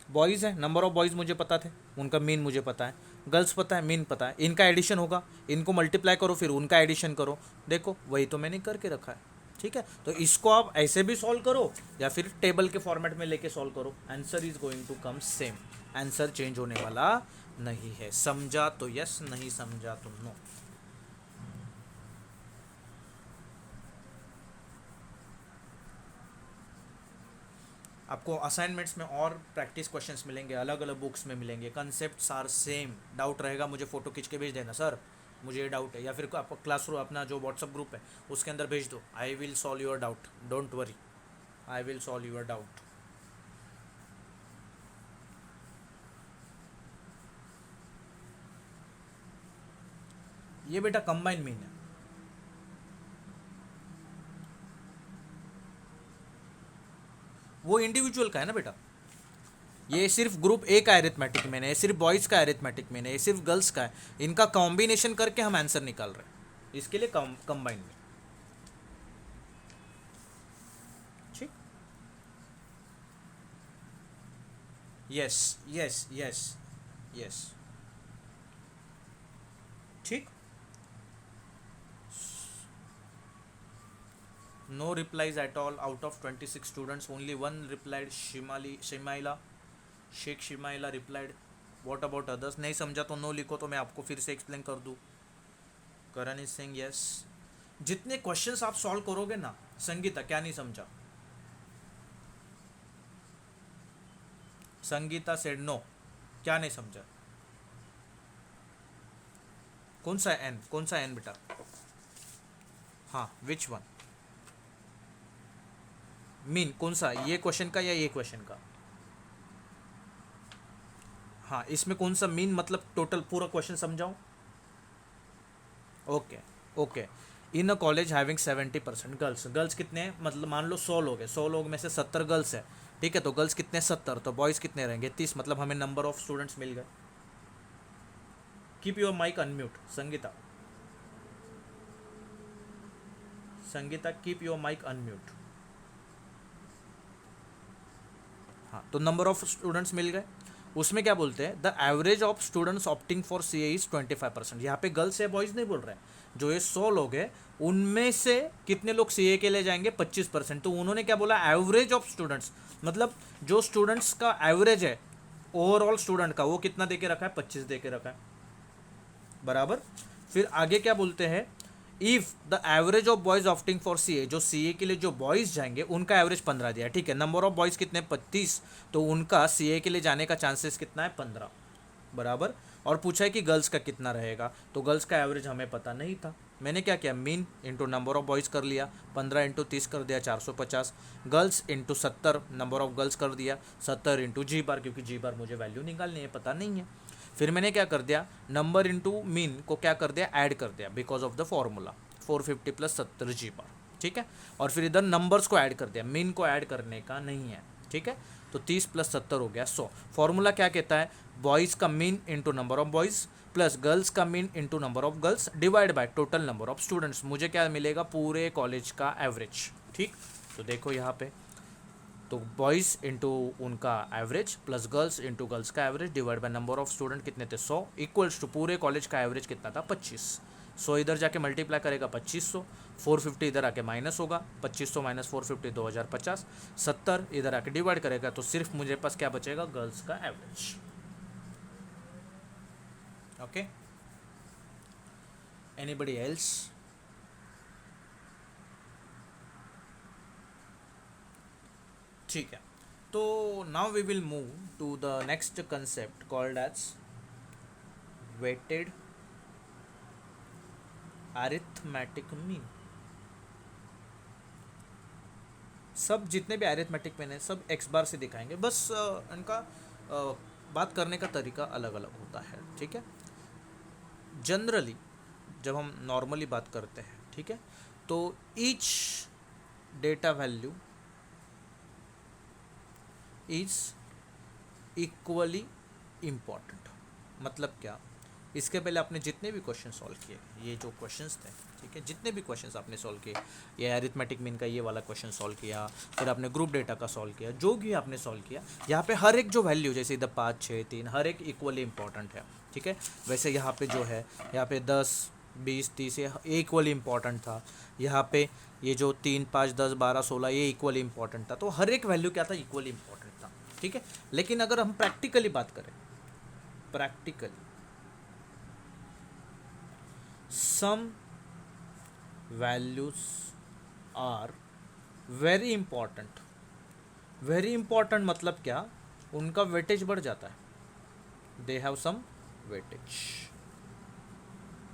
बॉयज़ है, नंबर ऑफ बॉयज़ मुझे पता थे, उनका मीन मुझे पता है, गर्ल्स पता है, मीन पता है, इनका एडिशन होगा, इनको मल्टीप्लाई करो फिर उनका एडिशन करो। देखो वही तो मैंने करके रखा है, ठीक है। तो इसको आप ऐसे भी सॉल्व करो या फिर टेबल के फॉर्मेट में लेके सॉल्व करो, answer is going to come same, answer change होने वाला नहीं है। समझा तो यस, नहीं समझा तो नो। आपको असाइनमेंट्स में और प्रैक्टिस क्वेश्चंस मिलेंगे, अलग अलग बुक्स में मिलेंगे, कंसेप्ट्स आर सेम। डाउट रहेगा मुझे फ़ोटो खींच के भेज देना, सर मुझे ये डाउट है, या फिर आपका क्लासरूम अपना जो व्हाट्सअप ग्रुप है उसके अंदर भेज दो, I will solve your doubt, don't worry, I will solve your doubt. ये बेटा कंबाइन मीन है, वो इंडिविजुअल का है ना बेटा, ये सिर्फ ग्रुप ए का एरिथमेटिक मीन है, ये सिर्फ बॉयज़ का एरिथमेटिक मीन है, ये सिर्फ गर्ल्स का है, इनका कॉम्बिनेशन करके हम आंसर निकाल रहे हैं, इसके लिए कंबाइन मीन। ठीक, यस यस यस यस, ठीक। No replies at all. Out of 26 students, only one replied. Shimaila, Sheikh Shimaila replied. What about others? नहीं समझा तो नो लिखो, तो मैं आपको फिर से एक्सप्लेन कर दूँ। करण इज सेइंग यस। जितने क्वेश्चंस आप सॉल्व करोगे ना, संगीता क्या नहीं समझा? संगीता सेड नो, क्या नहीं समझा? कौन सा एन, कौन सा एन बेटा? हाँ, विच वन? मीन कौन सा, ये क्वेश्चन का या ये क्वेश्चन का? हाँ, इसमें कौन सा मीन, मतलब टोटल पूरा क्वेश्चन समझाऊं? Okay okay. In a college having 70% girls, girls कितने हैं? मतलब मान लो 100 लोग हैं, 100 लोग में से 70 गर्ल्स है, ठीक है। तो गर्ल्स कितने? 70, तो बॉयज़ कितने रहेंगे? 30, मतलब हमें नंबर ऑफ स्टूडेंट्स मिल गए। Keep your mic unmute Sangita, Sangita keep your mic unmute. हाँ, तो नंबर ऑफ स्टूडेंट्स मिल गए। उसमें क्या बोलते हैं? The average of students opting for C A is 25%। यहाँ पे गर्ल्स है, बॉयज़ नहीं बोल रहे हैं। जो ये 100 लोग हैं उनमें से कितने लोग सी ए के लिए जाएंगे? 25%। तो उन्होंने क्या बोला? एवरेज ऑफ स्टूडेंट्स, मतलब जो स्टूडेंट्स का एवरेज है ओवरऑल स्टूडेंट का, वो कितना दे के रखा है? 25 दे के रखा है, बराबर। फिर आगे क्या बोलते हैं? If the average of boys opting for C A, जो सी ए के लिए जो बॉयज जाएंगे उनका एवरेज 15 दिया है, ठीक है। नंबर ऑफ बॉयज कितने? 35, तो उनका सी ए के लिए जाने का चांसेस कितना है? 15, बराबर। और पूछा है कि गर्ल्स का कितना रहेगा, तो गर्ल्स का एवरेज हमें पता नहीं था। मैंने क्या किया? Mean into number of boys कर लिया, 15 इंटू 30 कर दिया 450, girls into 70 number of girls कर दिया, 70 इंटू जी बार, क्योंकि जी बार मुझे वैल्यू निकालनी है, पता नहीं है। फिर मैंने क्या कर दिया, नंबर इंटू मीन को क्या कर दिया, ऐड कर दिया because of the formula 450 plus 70 G बार, ठीक है। और फिर इधर नंबर्स को ऐड कर दिया, मीन को ऐड करने का नहीं है, ठीक है। तो 30 प्लस 70 हो गया 100। फॉर्मूला क्या कहता है, बॉयज़ का mean into number of boys plus girls का mean into number of girls divide by total number of students. मुझे क्या मिलेगा, पूरे कॉलेज का एवरेज, ठीक। तो देखो यहाँ पे, तो बॉयज़ इंटू उनका average plus girls into girls का average divide by number of student कितने थे 100 इक्वल्स टू पूरे कॉलेज का एवरेज कितना था 25। 100 इधर जाके मल्टीप्लाई करेगा 2500, 450 इधर आके माइनस होगा, 2500 माइनस 450 2050, 70 इधर आके डिवाइड करेगा तो सिर्फ मुझे पास क्या बचेगा, गर्ल्स का एवरेज। Okay, anybody else? ठीक है, तो now we will move to the next concept called as weighted arithmetic mean. सब जितने भी अरिथमेटिक मीन है सब एक्स बार से दिखाएंगे, बस इनका बात करने का तरीका अलग अलग होता है, ठीक है। जनरली जब हम नॉर्मली बात करते हैं, ठीक है, तो each data value is equally important. मतलब क्या, इसके पहले आपने जितने भी क्वेश्चन सॉल्व किए, ये जो क्वेश्चंस थे, ठीक है, जितने भी क्वेश्चंस आपने सॉल्व किए, ये अरिथमेटिक मीन का ये वाला क्वेश्चन सॉल्व किया, फिर आपने ग्रुप डेटा का सॉल्व किया, जो भी आपने सॉल्व किया, यहाँ पे हर एक जो वैल्यू जैसे इधर 5 6 3 हर एक इक्वली इंपॉर्टेंट है, ठीक है। वैसे यहाँ पे जो है, यहाँ पे 10 20 30 ये इक्वली इंपॉर्टेंट था, यहाँ पे ये जो 3 5 10 12 16 ये इक्वली इंपॉर्टेंट था, तो हर एक वैल्यू क्या था, इक्वली इंपॉर्टेंट था, ठीक है। लेकिन अगर हम प्रैक्टिकली बात करें, practically some values are very important। Very important मतलब क्या, उनका वेटेज बढ़ जाता है, दे हैव सम वेटेज,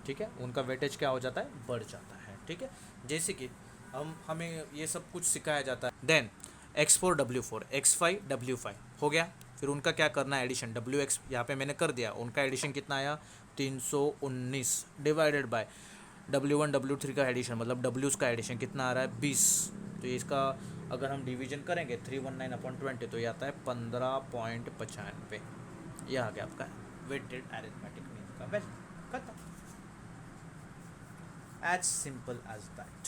ठीक है, उनका वेटेज क्या हो जाता है, बढ़ जाता है, ठीक है। जैसे कि हमें ये सब कुछ सिखाया जाता है, then x4 w4 x5 w5 हो गया, फिर उनका क्या करना है, एडिशन wx यहाँ पे मैंने कर दिया, उनका एडिशन कितना आया 319 डिवाइडेड बाय w1 w3 का एडिशन, मतलब w's का एडिशन कितना आ रहा है 20। तो इसका अगर हम डिवीजन करेंगे 319/20 तो ये आता है 15.95। ये आ गया आपका वेटेड अरिथमेटिक मीन का वैल्यू, खत्म, एज सिंपल एज दैट।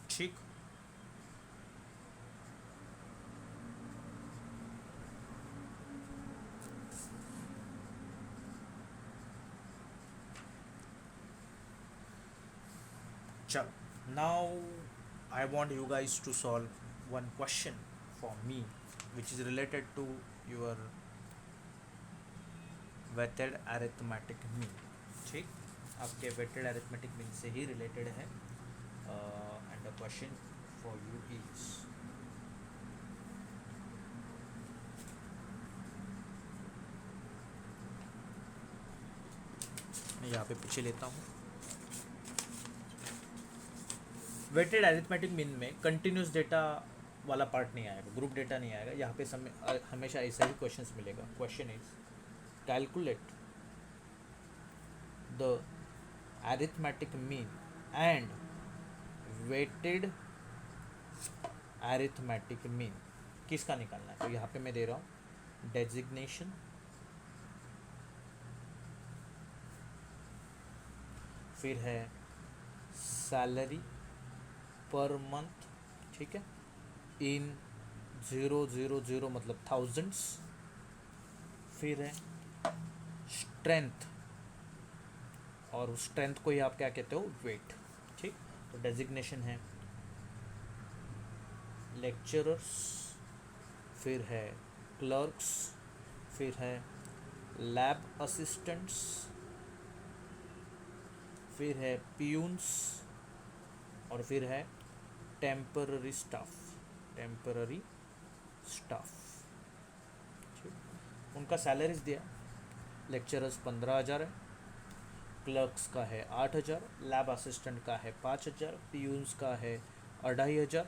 ठीक, चलो, now I want you guys to solve one question for me which is related to your weighted arithmetic mean, ठीक, आपके वेटेड अरिथमेटिक मीन से ही रिलेटेड है। And the question for you is, मैं यहाँ पे पीछे लेता हूँ। वेटेड अरिथमेटिक मीन में कंटिन्यूस डेटा वाला पार्ट नहीं आएगा, ग्रुप डेटा नहीं आएगा, यहाँ पे हमेशा ऐसा ही क्वेश्चंस मिलेगा। Question is calculate the arithmetic mean and weighted arithmetic mean, किसका निकालना है। तो यहाँ पे मैं दे रहा हूँ डेजिग्नेशन, फिर है सैलरी पर मंथ, ठीक है, इन 000 मतलब थाउजेंड्स, फिर है स्ट्रेंथ, और उस स्ट्रेंथ को ही आप क्या कहते हो, वेट, ठीक। तो डेजिग्नेशन है लेक्चरर्स, फिर है क्लर्क्स, फिर है लैब असिस्टेंट्स, फिर है पियून्स, और फिर है टेम्पररी स्टाफ, टेम्पररी स्टाफ, ठीक। उनका सैलरीज दिया, लेक्चरर्स 15,000 है, क्लर्क्स का है 8,000, लैब असिस्टेंट का है 5,000, पीयून्स का है 2,500,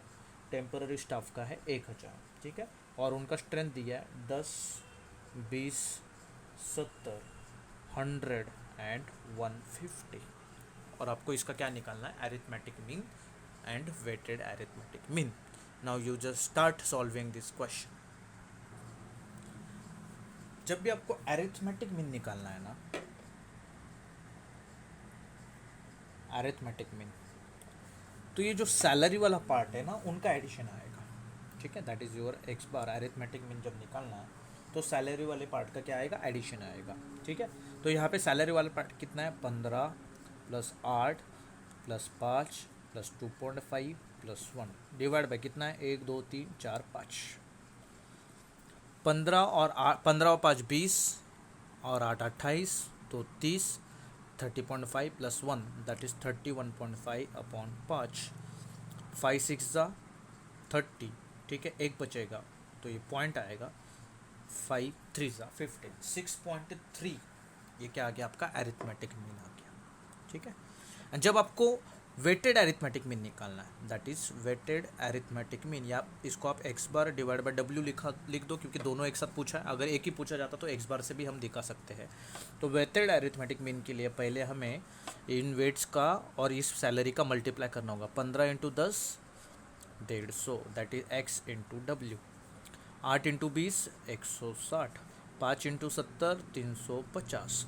टेम्पररी स्टाफ का है 1,000। ठीक है, और उनका स्ट्रेंथ दिया है 10, 20, 70, 100 एंड 150। और आपको इसका क्या निकालना है, arithmetic mean and weighted arithmetic mean. Now you just start solving this question. जब भी आपको अरिथमेटिक मीन निकालना है ना, अरिथमेटिक मीन, तो ये जो सैलरी वाला पार्ट है ना उनका एडिशन आएगा। ठीक है, that is your x bar. Arithmetic mean जब निकालना है तो सैलरी वाले पार्ट का क्या आएगा, एडिशन आएगा। ठीक है, तो यहाँ पे सैलरी वाला पार्ट कितना है, 15 plus 8 plus 5 plus 2.5 plus 1 divide by कितना है, 1 2 3 4 5। 15 और 5 20 और 8 28 तो 30, 30.5 प्लस 1 दैट इज़ 31.5 अपॉन 5, 5 6 ज़ा 30। ठीक है, एक बचेगा तो ये पॉइंट आएगा, 5 3 ज़ा 15, 6.3। ये क्या आ गया, आपका अरिथमेटिक मीन आ गया। ठीक है, एंड जब आपको वेटेड अरिथमेटिक मीन निकालना है, that is weighted arithmetic mean, या इसको आप एक्स बार डिवाइड बाय डब्ल्यू लिख दो, क्योंकि दोनों एक साथ पूछा है। अगर एक ही पूछा जाता तो एक्स बार से भी हम दिखा सकते हैं। तो वेटेड अरिथमेटिक मीन के लिए पहले हमें इन वेट्स का और इस सैलरी का मल्टीप्लाई करना होगा। 15 into 10 150, that is x into W. 8 into 20 160, 5 into 70 350,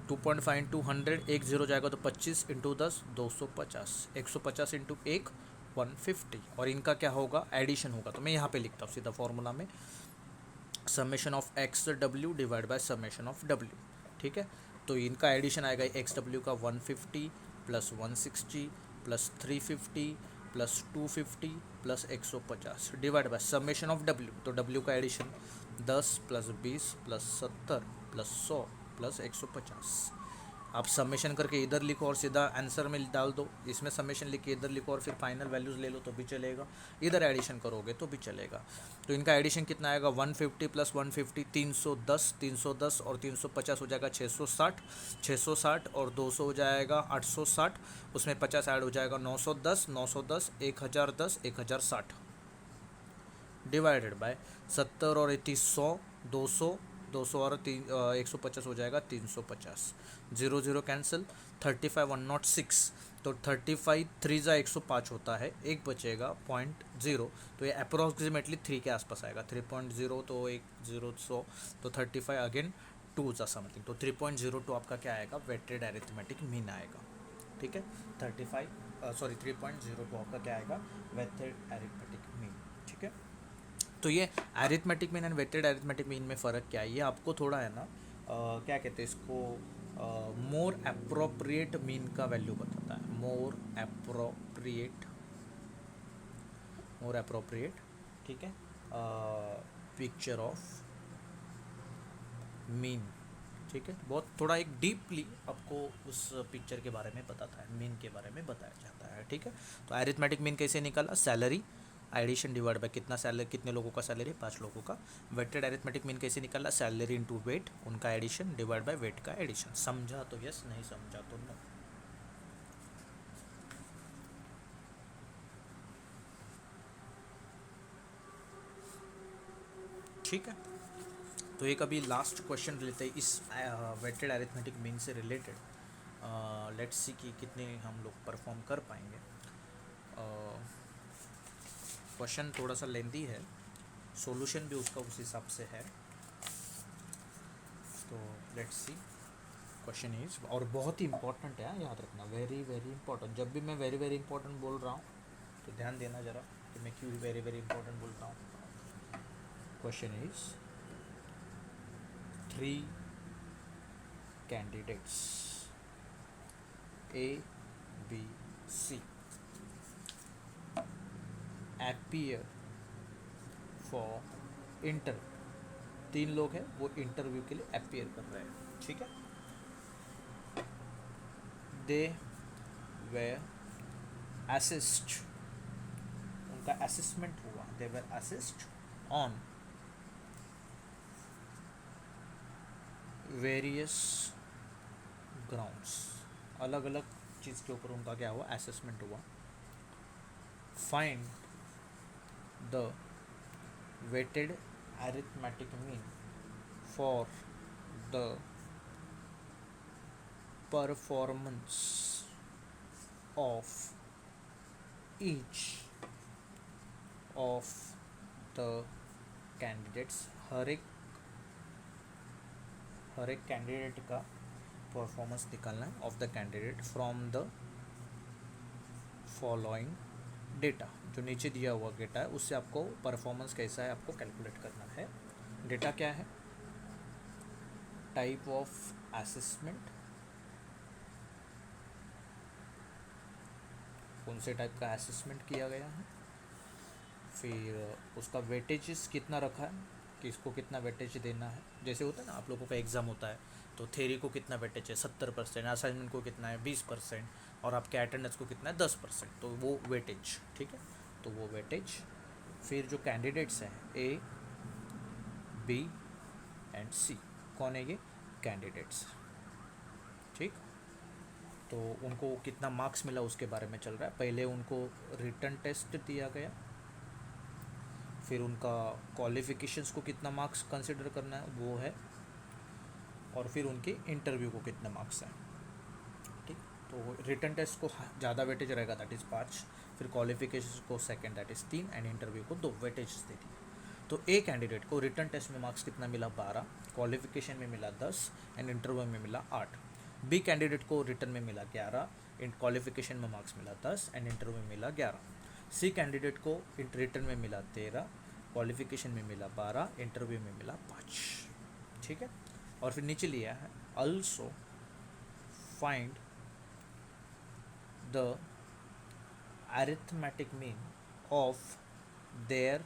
2.5 into 100, एक जीरो जाएगा तो 25 इंटू 10 250, 150 इंटू 1 150। और इनका क्या होगा, एडिशन होगा। तो मैं यहाँ पे लिखता हूँ सीधा फॉर्मूला में, summation of x W divide by summation of W. ठीक है, तो इनका एडिशन आएगा एक्स डब्ल्यू का 150 plus 160 plus 350 plus 250 plus 150 divide by summation of डब्ल्यू। तो डब्ल्यू का addition 10 plus 20 plus 70 plus 100 plus 150। आप समेशन करके इधर लिखो और सीधा आंसर में डाल दो। इसमें समेशन लिख के इधर लिखो और फिर फाइनल वैल्यूज़ ले लो तो भी चलेगा, इधर एडिशन करोगे तो भी चलेगा। तो इनका एडिशन कितना आएगा, 150 प्लस 150 310, 310 और 350 हो जाएगा 660, 660 और 200 हो जाएगा 860, उसमें 50 ऐड हो जाएगा 910, 910 1010 1060 डिवाइडेड बाय 70 और 30 100, 200, 200 और 150 हो जाएगा 350, 0 0 कैंसिल, 35 106। तो 35 3 जा 105 होता है, एक बचेगा 0.0। तो ये अप्रोक्सीमेटली 3 के आसपास आएगा, 3.0 तो 1 0 100, तो 35 अगेन 2 जा समथिंग, तो 3.02 आपका क्या आएगा, वेटेड अरिथमेटिक मीन आएगा। ठीक है, 3.02 आपका क्या आएगा, वेटेड अरिथमेटिक मीन। ठीक है, तो ये arithmetic mean and weighted arithmetic mean में फ़र्क क्या है, ये आपको थोड़ा है ना क्या कहते हैं इसको, मोर अप्रोप्रिएट मीन का वैल्यू बताता है। मोर अप्रोप्रिएट ठीक है, पिक्चर ऑफ मीन। ठीक है, बहुत थोड़ा एक डीपली आपको उस पिक्चर के बारे में बताता है, मीन के बारे में बताया जाता है। ठीक है, तो अरिथमेटिक मीन कैसे निकाला, सैलरी एडिशन डिवाइड बाय कितना सैलरी, कितने लोगों का सैलरी, 5 लोगों का। वेटेड अरिथमेटिक मीन कैसे निकाला, सैलरी इनटू वेट, उनका एडिशन डिवाइड बाय वेट का एडिशन। समझा तो यस, नहीं समझा तो नो। ठीक है, तो एक अभी लास्ट क्वेश्चन लेते हैं इस वेटेड अरिथमेटिक मीन से रिलेटेड। लेट्स सी कि कितने हम लोग परफॉर्म कर पाएंगे। क्वेश्चन थोड़ा सा लेंदी है, सॉल्यूशन भी उसका उस हिसाब से है। तो लेट्स सी, क्वेश्चन इज, और बहुत ही इंपॉर्टेंट है, याद रखना, वेरी वेरी इंपॉर्टेंट। जब भी मैं वेरी वेरी इंपॉर्टेंट बोल रहा हूँ तो ध्यान देना ज़रा कि मैं क्यों वेरी वेरी इंपॉर्टेंट बोल रहा हूँ। Question is, 3 candidates A, B, C appear for interview। 3 लोग हैं, वो इंटरव्यू के लिए अपियर कर रहे हैं। ठीक है, दे वेर असिस्ट, उनका असिस्टमेंट हुआ, they were assist on various grounds. अलग अलग चीज़ के ऊपर उनका क्या हुआ, असेसमेंट हुआ. Find the weighted arithmetic mean for the performance of each of the candidates. हर एक कैंडिडेट का परफॉर्मेंस निकालना है of the candidate from the following data. जो नीचे दिया हुआ डेटा है उससे आपको परफॉर्मेंस कैसा है आपको कैलकुलेट करना है. डेटा क्या है, टाइप ऑफ असेसमेंट, कौन से टाइप का असेसमेंट किया गया है, फिर उसका वेटेजेस कितना रखा है, कि इसको कितना वेटेज देना है. जैसे होता है ना आप लोगों का एग्ज़ाम होता है तो थेरी को कितना वेटेज है 70%, असाइनमेंट को कितना है 20% और आपके अटेंडेंस को कितना है 10%, तो वो वेटेज. ठीक है, तो वो वेटेज. फिर जो कैंडिडेट्स हैं ए बी एंड सी, कौन है ये कैंडिडेट्स. ठीक, तो उनको कितना मार्क्स मिला उसके बारे में चल रहा है. पहले उनको रिटन टेस्ट दिया गया, फिर उनका क्वालिफिकेशंस को कितना मार्क्स कंसिडर करना है वो है, और फिर उनके इंटरव्यू को कितने मार्क्स हैं. ठीक, तो रिटन टेस्ट को ज़्यादा वेटेज रहेगा दैट इज़ 5, फिर क्वालिफिकेशन को second that is 3 and interview को 2 वेटेज दे दी. तो ए कैंडिडेट को रिटन टेस्ट में मार्क्स कितना मिला 12, क्वालिफिकेशन में मिला 10 एंड इंटरव्यू में मिला 8. बी कैंडिडेट को रिटन में मिला 11, इन क्वालिफिकेशन में मार्क्स मिला 10 एंड इंटरव्यू में मिला 11. सी कैंडिडेट को रिटन में मिला 13, क्वालिफिकेशन में मिला 12, इंटरव्यू में मिला 5. ठीक है, और फिर नीचे लिया है also find the arithmetic mean of their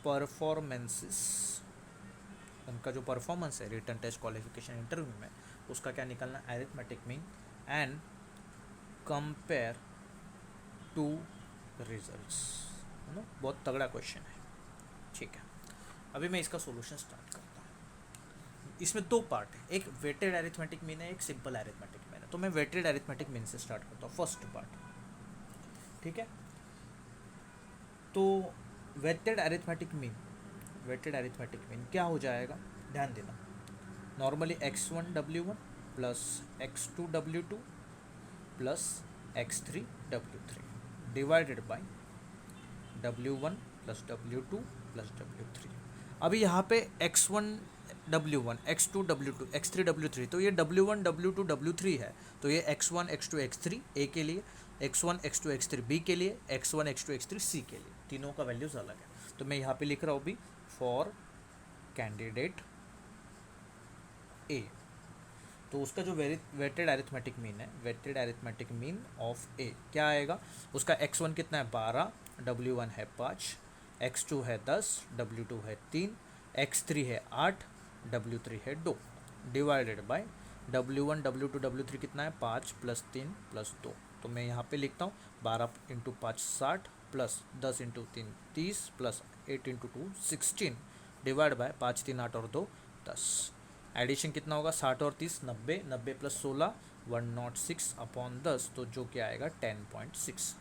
performances. उनका जो परफॉर्मेंस है रिटन टेस्ट क्वालिफिकेशन इंटरव्यू में उसका क्या निकालना, arithmetic mean, and compare to results. है ना, बहुत तगड़ा क्वेश्चन है. ठीक है, अभी मैं इसका सॉल्यूशन स्टार्ट करता हूँ. इसमें दो पार्ट है, एक वेटेड अरिथमेटिक मीन है, एक सिंपल अरिथमेटिक मीन है. तो मैं वेटेड अरिथमेटिक मीन से स्टार्ट करता हूँ, फर्स्ट पार्ट. ठीक है, तो वेटेड अरिथमेटिक मीन क्या हो जाएगा, ध्यान देना. Normally x1w1 plus x2w2 plus x3w3 divided by w1 plus w2 plus w3. अभी यहाँ पे x1w1 x2w2 x3w3, तो ये w1 w2 w3 है. तो ये x1 x2 x3 a के लिए, x1 x2 x3 b के लिए, x1 x2 x3 c के लिए. तीनों का वैल्यूज़ अलग है. तो मैं यहाँ पे लिख रहा हूँ भी फॉर कैंडिडेट ए. तो उसका जो वेटेड अरिथमेटिक मीन है, वेटेड अरिथमेटिक मीन ऑफ ए क्या आएगा, उसका x1 कितना है 12, w1 है 5, x2 है 10, w2 है 3, x3 है 8, w3 है 2, divided by w1 w2 w3 कितना है 5 प्लस 3 प्लस 2. तो मैं यहाँ पे लिखता हूँ 12 into 5 60 plus 10 into 3 30 plus 8 into 2 16 divide by 5 3 8 और 2 10. एडिशन कितना होगा 60 और 30 90, 90 प्लस 16 106 अपॉन 10, तो जो क्या आएगा 10.6.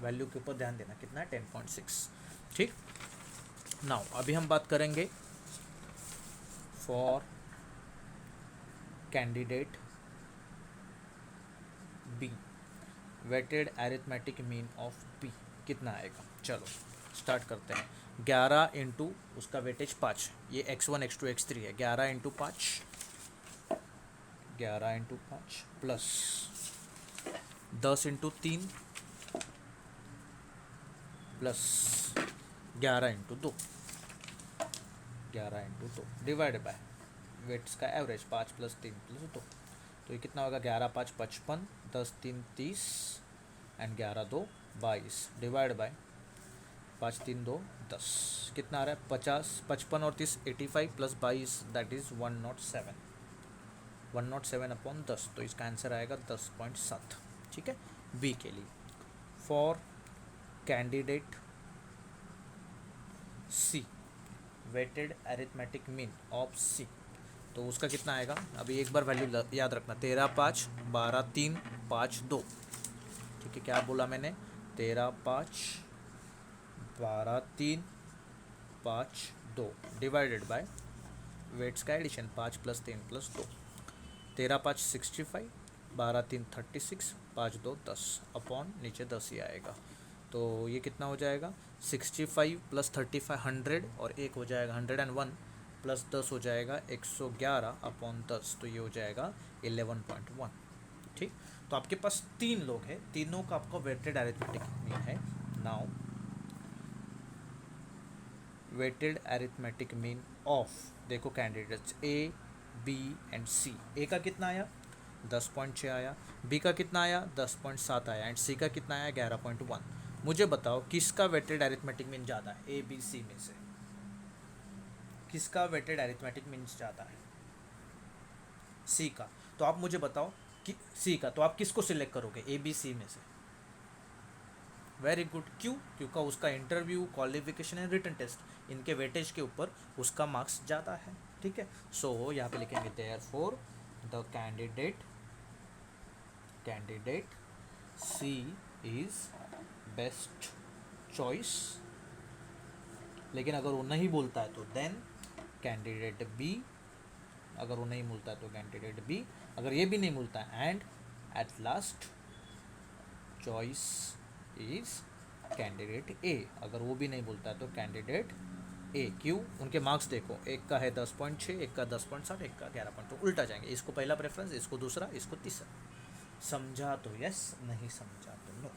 वैल्यू के ऊपर ध्यान देना, कितना है 10.6. ठीक, नाउ अभी हम बात करेंगे for candidate B. Weighted arithmetic mean of B कितना आएगा, चलो स्टार्ट करते हैं. 11 इंटू उसका वेटेज 5, ये x1 x2 x3 है, 11 into 5, 11 into 5 plus 10 into 3 plus 11 into 2, 11 into 2 divide by weights का एवरेज 5 प्लस 3 प्लस 2. तो ये कितना होगा 11 5 55, 10 3 30 एंड 11 2 22 डिवाइड बाय 5 3 2 10. कितना आ रहा है 50, 55 और 30 85 प्लस 22 दैट इज़ 107, 107 अपॉन 10. तो इसका आंसर आएगा 10.7. ठीक है, बी के लिए. For candidate C, weighted arithmetic mean of C तो उसका कितना आएगा, अभी एक बार वैल्यू याद रखना, 13 5 12 3 5 2। ठीक है, क्या बोला मैंने, 13 5 12 3 5 2 डिवाइडेड बाय वेट्स का एडिशन, 5 + 3 + 2, 13 5 65, 12 3 36, 5 2 10 अपॉन नीचे 10 ही आएगा। तो ये कितना हो जाएगा, 65 + 35 100 और एक हो जाएगा 101 प्लस 10 हो जाएगा 111 अपॉन 10, तो ये हो जाएगा 11.1। ठीक, तो आपके पास 3 लोग हैं, तीनों का आपका वेटेड अरिथमेटिक मीन है। Now weighted arithmetic mean of, देखो candidates A B and C, A का कितना आया 10.6 आया, बी का कितना आया 10.7 आया एंड सी का कितना आया 11.1। मुझे बताओ किसका वेटेड अरिथमेटिक मीन ज़्यादा है, ए बी सी में से किसका वेटेड अरिथमेटिक मीन ज़्यादा है, सी का। तो आप मुझे बताओ कि सी का, तो आप किसको सिलेक्ट करोगे ए बी सी में से, वेरी गुड, क्यों, क्योंकि उसका interview qualification and written test इनके वेटेज के ऊपर उसका मार्क्स ज़्यादा है। ठीक है, सो यहाँ पे लिखेंगे therefore the candidate C is best choice, लेकिन अगर वो नहीं बोलता है तो देन कैंडिडेट बी, अगर वो नहीं बोलता है तो कैंडिडेट बी, अगर ये भी नहीं बोलता है and at last choice is candidate A, अगर वो भी नहीं बोलता है तो कैंडिडेट ए। क्यों, उनके मार्क्स देखो, एक का है 10.6, एक का 10.7, एक का 11.2, उल्टा जाएंगे, इसको पहला प्रेफरेंस, इसको दूसरा, इसको तीसरा। समझा तो यस, नहीं समझा तो नो।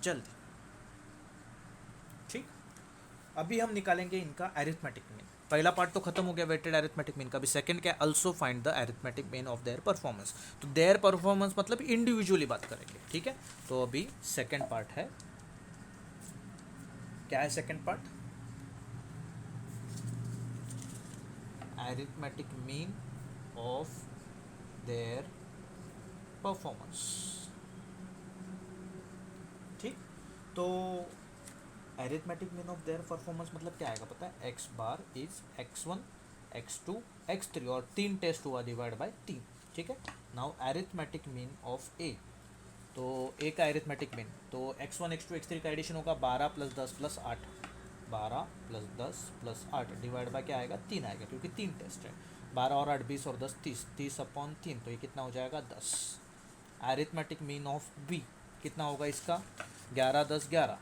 जल्दी, ठीक, अभी हम निकालेंगे इनका अरिथमेटिक मीन। पहला पार्ट तो खत्म हो गया वेटेड अरिथमेटिक मीन का, भी सेकंड क्या, also find the arithmetic mean of their performance. तो देयर परफॉर्मेंस मतलब इंडिविजुअली बात करेंगे। ठीक है, तो अभी सेकंड पार्ट है, क्या है second part, arithmetic mean of their performance. ठीक, तो arithmetic mean of their performance मतलब क्या आएगा पता है, x bar is x1 x2 x3 और 3 टेस्ट हुआ डिवाइड बाय 3। ठीक है, नाउ अरिथमेटिक मीन ऑफ ए, तो ए का अरिथमेटिक मीन, तो x1 x2 x3 का एडिशन होगा 12 + 10 + 8, 12 + 10 + 8 डिवाइड बाय क्या आएगा 3 आएगा, क्योंकि 3 टेस्ट है, 12 और 8 20 और 10 30, 30 अपॉन 3, तो ये कितना हो जाएगा 10। अरिथमेटिक मीन ऑफ बी कितना होगा इसका, 11 10 11,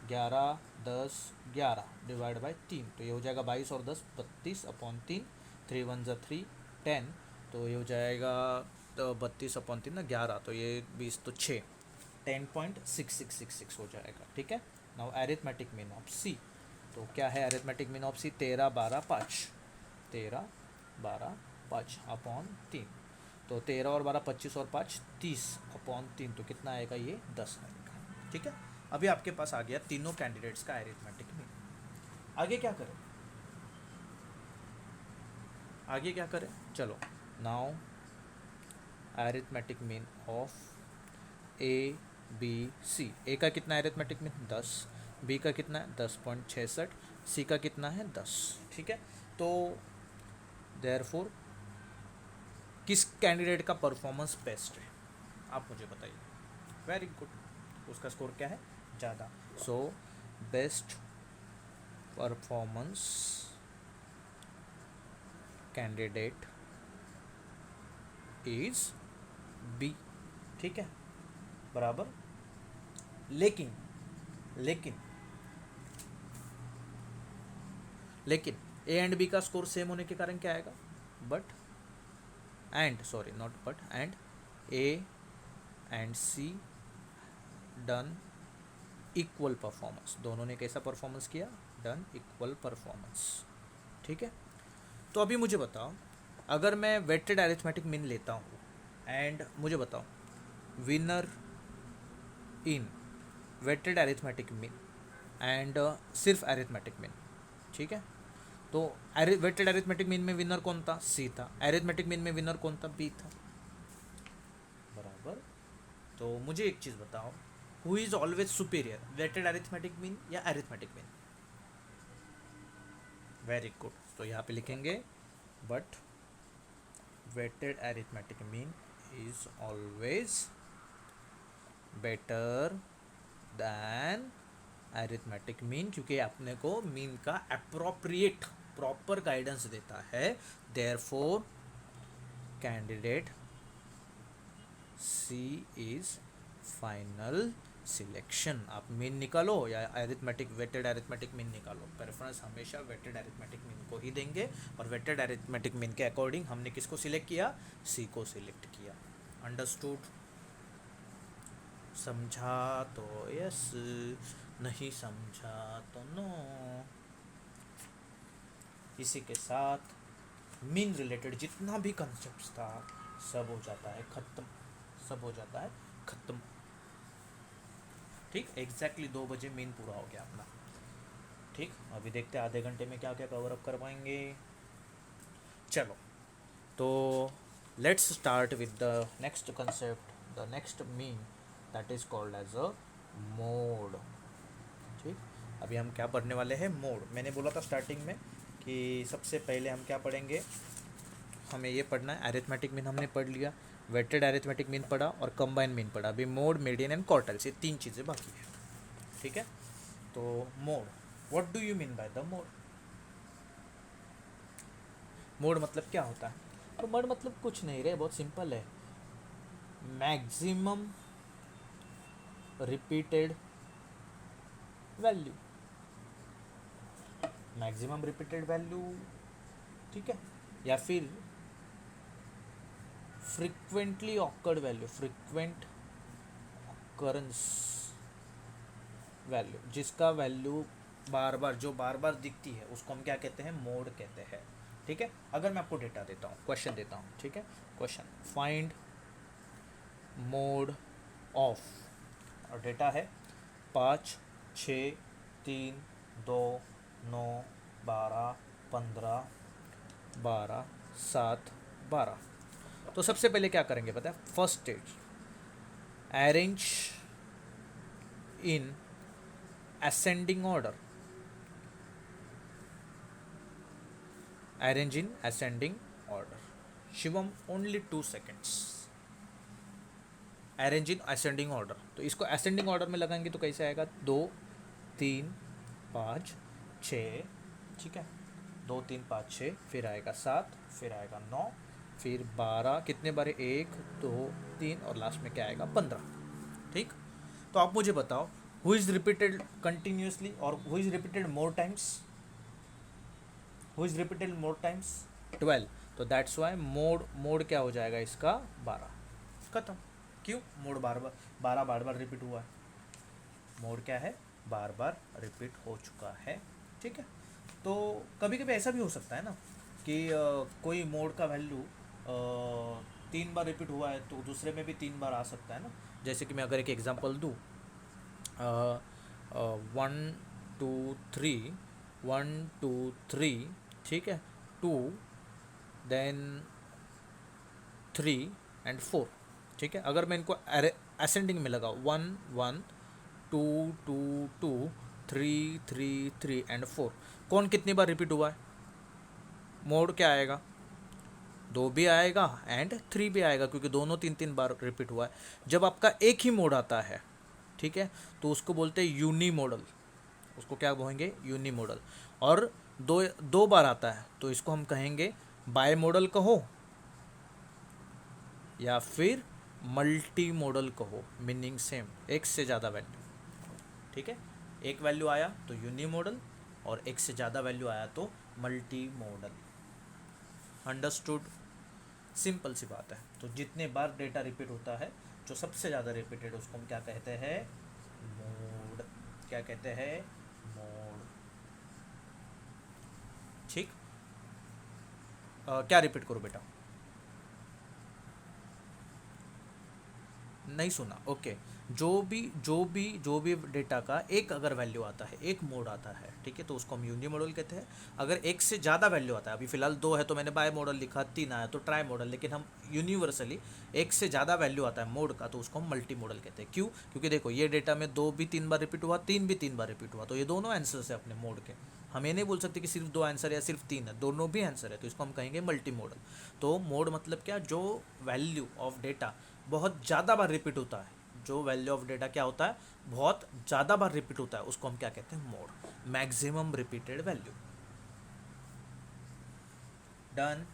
11 10 11 डिवाइड बाय 3, तो ये हो जाएगा 22 और 10 32 अपॉन 3, 3 1 ज़ा 3 10, तो ये हो जाएगा तो 32 अपॉन 3 ना 11, तो ये 20 तो 6, 10.6666 हो जाएगा। ठीक है, now arithmetic mean of C, तो क्या है arithmetic mean of C, 13 12 5, 13 12 5 upon 3, तो 13 और 12 25 और 5 30 अपॉन 3, तो कितना आएगा ये 10 आएगा। ठीक है, अभी आपके पास आ गया तीनों कैंडिडेट्स का अरिथमेटिक मीन। आगे क्या करें, आगे क्या करें, चलो now arithmetic mean of A B C, A का कितना है अरिथमेटिक मीन 10, बी का कितना है 10.66, सी का कितना है 10। ठीक है, तो देयरफॉर किस कैंडिडेट का परफॉर्मेंस बेस्ट है, आप मुझे बताइए, वेरी गुड, उसका स्कोर क्या है ज़्यादा, so best performance candidate is B. ठीक है, बराबर, लेकिन लेकिन लेकिन ए एंड बी का स्कोर सेम होने के कारण क्या आएगा, but and sorry not but and A and C done equal performance, दोनों ने कैसा परफॉर्मेंस किया, डन इक्वल परफॉर्मेंस। ठीक है, तो अभी मुझे बताओ, अगर मैं वेटेड अरिथमेटिक मीन लेता हूँ एंड मुझे बताओ winner in weighted arithmetic mean and सिर्फ अरिथमेटिक मीन। ठीक है, तो वेटेड अरिथमेटिक मीन में विनर कौन था, सी था, अरिथमेटिक मीन में विनर कौन था, बी था, बराबर। तो मुझे एक चीज़ बताओ, who is always superior, weighted arithmetic mean या अरिथमेटिक मीन, वेरी गुड। तो यहाँ पे लिखेंगे but weighted arithmetic mean is always better than arithmetic mean, क्योंकि अपने को मीन का अप्रोप्रिएट प्रॉपर गाइडेंस देता है। Therefore candidate C is final selection. आप मीन निकालो या अरिथमेटिक वेटेड अरिथमेटिक मीन निकालो, प्रेफरेंस हमेशा वेटेड अरिथमेटिक मीन को ही देंगे। और वेटेड अरिथमेटिक मीन के अकॉर्डिंग हमने किसको सिलेक्ट किया, सी को सिलेक्ट किया। अंडरस्टूड? समझा तो यस, नहीं समझा तो नो। इसी के साथ मीन रिलेटेड जितना भी कंसेप्ट था सब हो जाता है ख़त्म, सब हो जाता है ख़त्म। ठीक, एग्जैक्टली 2 बजे मीन पूरा हो गया अपना। ठीक, अभी देखते हैं आधे घंटे में क्या क्या कवर अप कर पाएंगे। चलो, तो let's start with the next concept, the next mean that is called as a mode. ठीक, अभी हम क्या पढ़ने वाले हैं, मोड। मैंने बोला था स्टार्टिंग में कि सबसे पहले हम क्या पढ़ेंगे, हमें ये पढ़ना है। अरिथमेटिक मीन हमने पढ़ लिया, वेटेड अरिथमेटिक मीन पढ़ा और कंबाइन मीन पढ़ा। अभी मोड, मीडियन एंड क्वार्टाइल्स, ये 3 चीज़ें बाकी है। ठीक है, तो mode, what do you mean by the mode? Mode मतलब क्या होता है? तो मोड मतलब कुछ नहीं रे, बहुत सिंपल है। Maximum repeated value, maximum repeated value, ठीक है, या फिर frequently awkward value, frequent occurrence value, जिसका वैल्यू बार बार, जो बार बार दिखती है उसको हम क्या कहते हैं, मोड कहते हैं। ठीक है, अगर मैं आपको डेटा देता हूँ, क्वेश्चन देता हूँ, ठीक है, क्वेश्चन फाइंड मोड ऑफ, और डेटा है 5, 6, 3, 2, 9, 12, 15, 12, 7, 12। तो सबसे पहले क्या करेंगे पता है, first stage, arrange in ascending order, arrange in ascending order. Shivam only 2 seconds, arrange in ascending order। तो इसको ascending order में लगाएंगे तो कैसे आएगा, 2, 3, 5, 6, ठीक है, 2, 3, 5, 6, फिर आएगा 7, फिर आएगा 9, फिर 12, कितने बार, 1, 2, 3 और लास्ट में क्या आएगा, 15। ठीक, तो आप मुझे बताओ, who is repeated continuously or who is repeated more times, who is repeated more times, 12। तो दैट्स वाई मोड क्या हो जाएगा इसका, 12। खत्म। क्यों, मोड बार बार रिपीट हुआ है, मोड क्या है, बार बार रिपीट हो चुका है। ठीक है, तो कभी कभी ऐसा भी हो सकता है ना कि कोई मोड का वैल्यू 3 बार रिपीट हुआ है तो दूसरे में भी 3 बार आ सकता है ना। जैसे कि मैं अगर एक एग्जांपल दूँ, 1 2 3, 1 2 3, ठीक है, 2, देन 3 एंड 4। ठीक है, अगर मैं इनको असेंडिंग में लगाऊँ, 1 1 2 2 2 3 3 3 एंड 4, कौन कितनी बार रिपीट हुआ है, मोड क्या आएगा, 2 भी आएगा एंड 3 भी आएगा, क्योंकि दोनों 3 बार रिपीट हुआ है। जब आपका एक ही मोड आता है, ठीक है, तो उसको बोलते हैं यूनी मॉडल, उसको क्या बोलेंगे, यूनी मॉडल। और दो बार आता है तो इसको हम कहेंगे बाय मॉडल कहो या फिर मल्टी मॉडल कहो, मीनिंग सेम, एक से ज़्यादा वैल्यू। ठीक है, एक वैल्यू आया तो यूनी मॉडल और एक से ज़्यादा वैल्यू आया तो मल्टी मॉडल। अंडरस्टूड? सिंपल सी बात है। तो जितने बार डेटा रिपीट होता है, जो सबसे ज़्यादा रिपीटेड, उसको हम क्या कहते हैं, मोड। क्या कहते हैं, मोड। ठीक, क्या रिपीट करो बेटा, नहीं सुना, ओके। जो भी डेटा का एक अगर वैल्यू आता है, एक मोड आता है, ठीक है, तो उसको हम यूनि मॉडल कहते हैं। अगर एक से ज़्यादा वैल्यू आता है, अभी फिलहाल दो है तो मैंने बाय मॉडल लिखा, तीन आया तो ट्राई मॉडल, लेकिन हम यूनिवर्सली एक से ज़्यादा वैल्यू आता है मोड का तो उसको हम मल्टी मॉडल कहते हैं। क्यों? क्योंकि देखो ये डेटा में दो भी तीन बार रिपीट हुआ, तीन भी तीन बार रिपीट हुआ, तो ये दोनों आंसर्स है अपने मोड के। हम ये नहीं बोल सकते कि सिर्फ दो आंसर या सिर्फ तीन है, दोनों भी आंसर है, तो इसको हम कहेंगे मल्टी मॉडल। तो मोड मतलब क्या? जो वैल्यू ऑफ डेटा बहुत ज़्यादा बार रिपीट होता है, जो वैल्यू ऑफ डेटा क्या होता है, बहुत ज़्यादा बार रिपीट होता है, उसको हम क्या कहते हैं? Mode. Maximum repeated value. Done.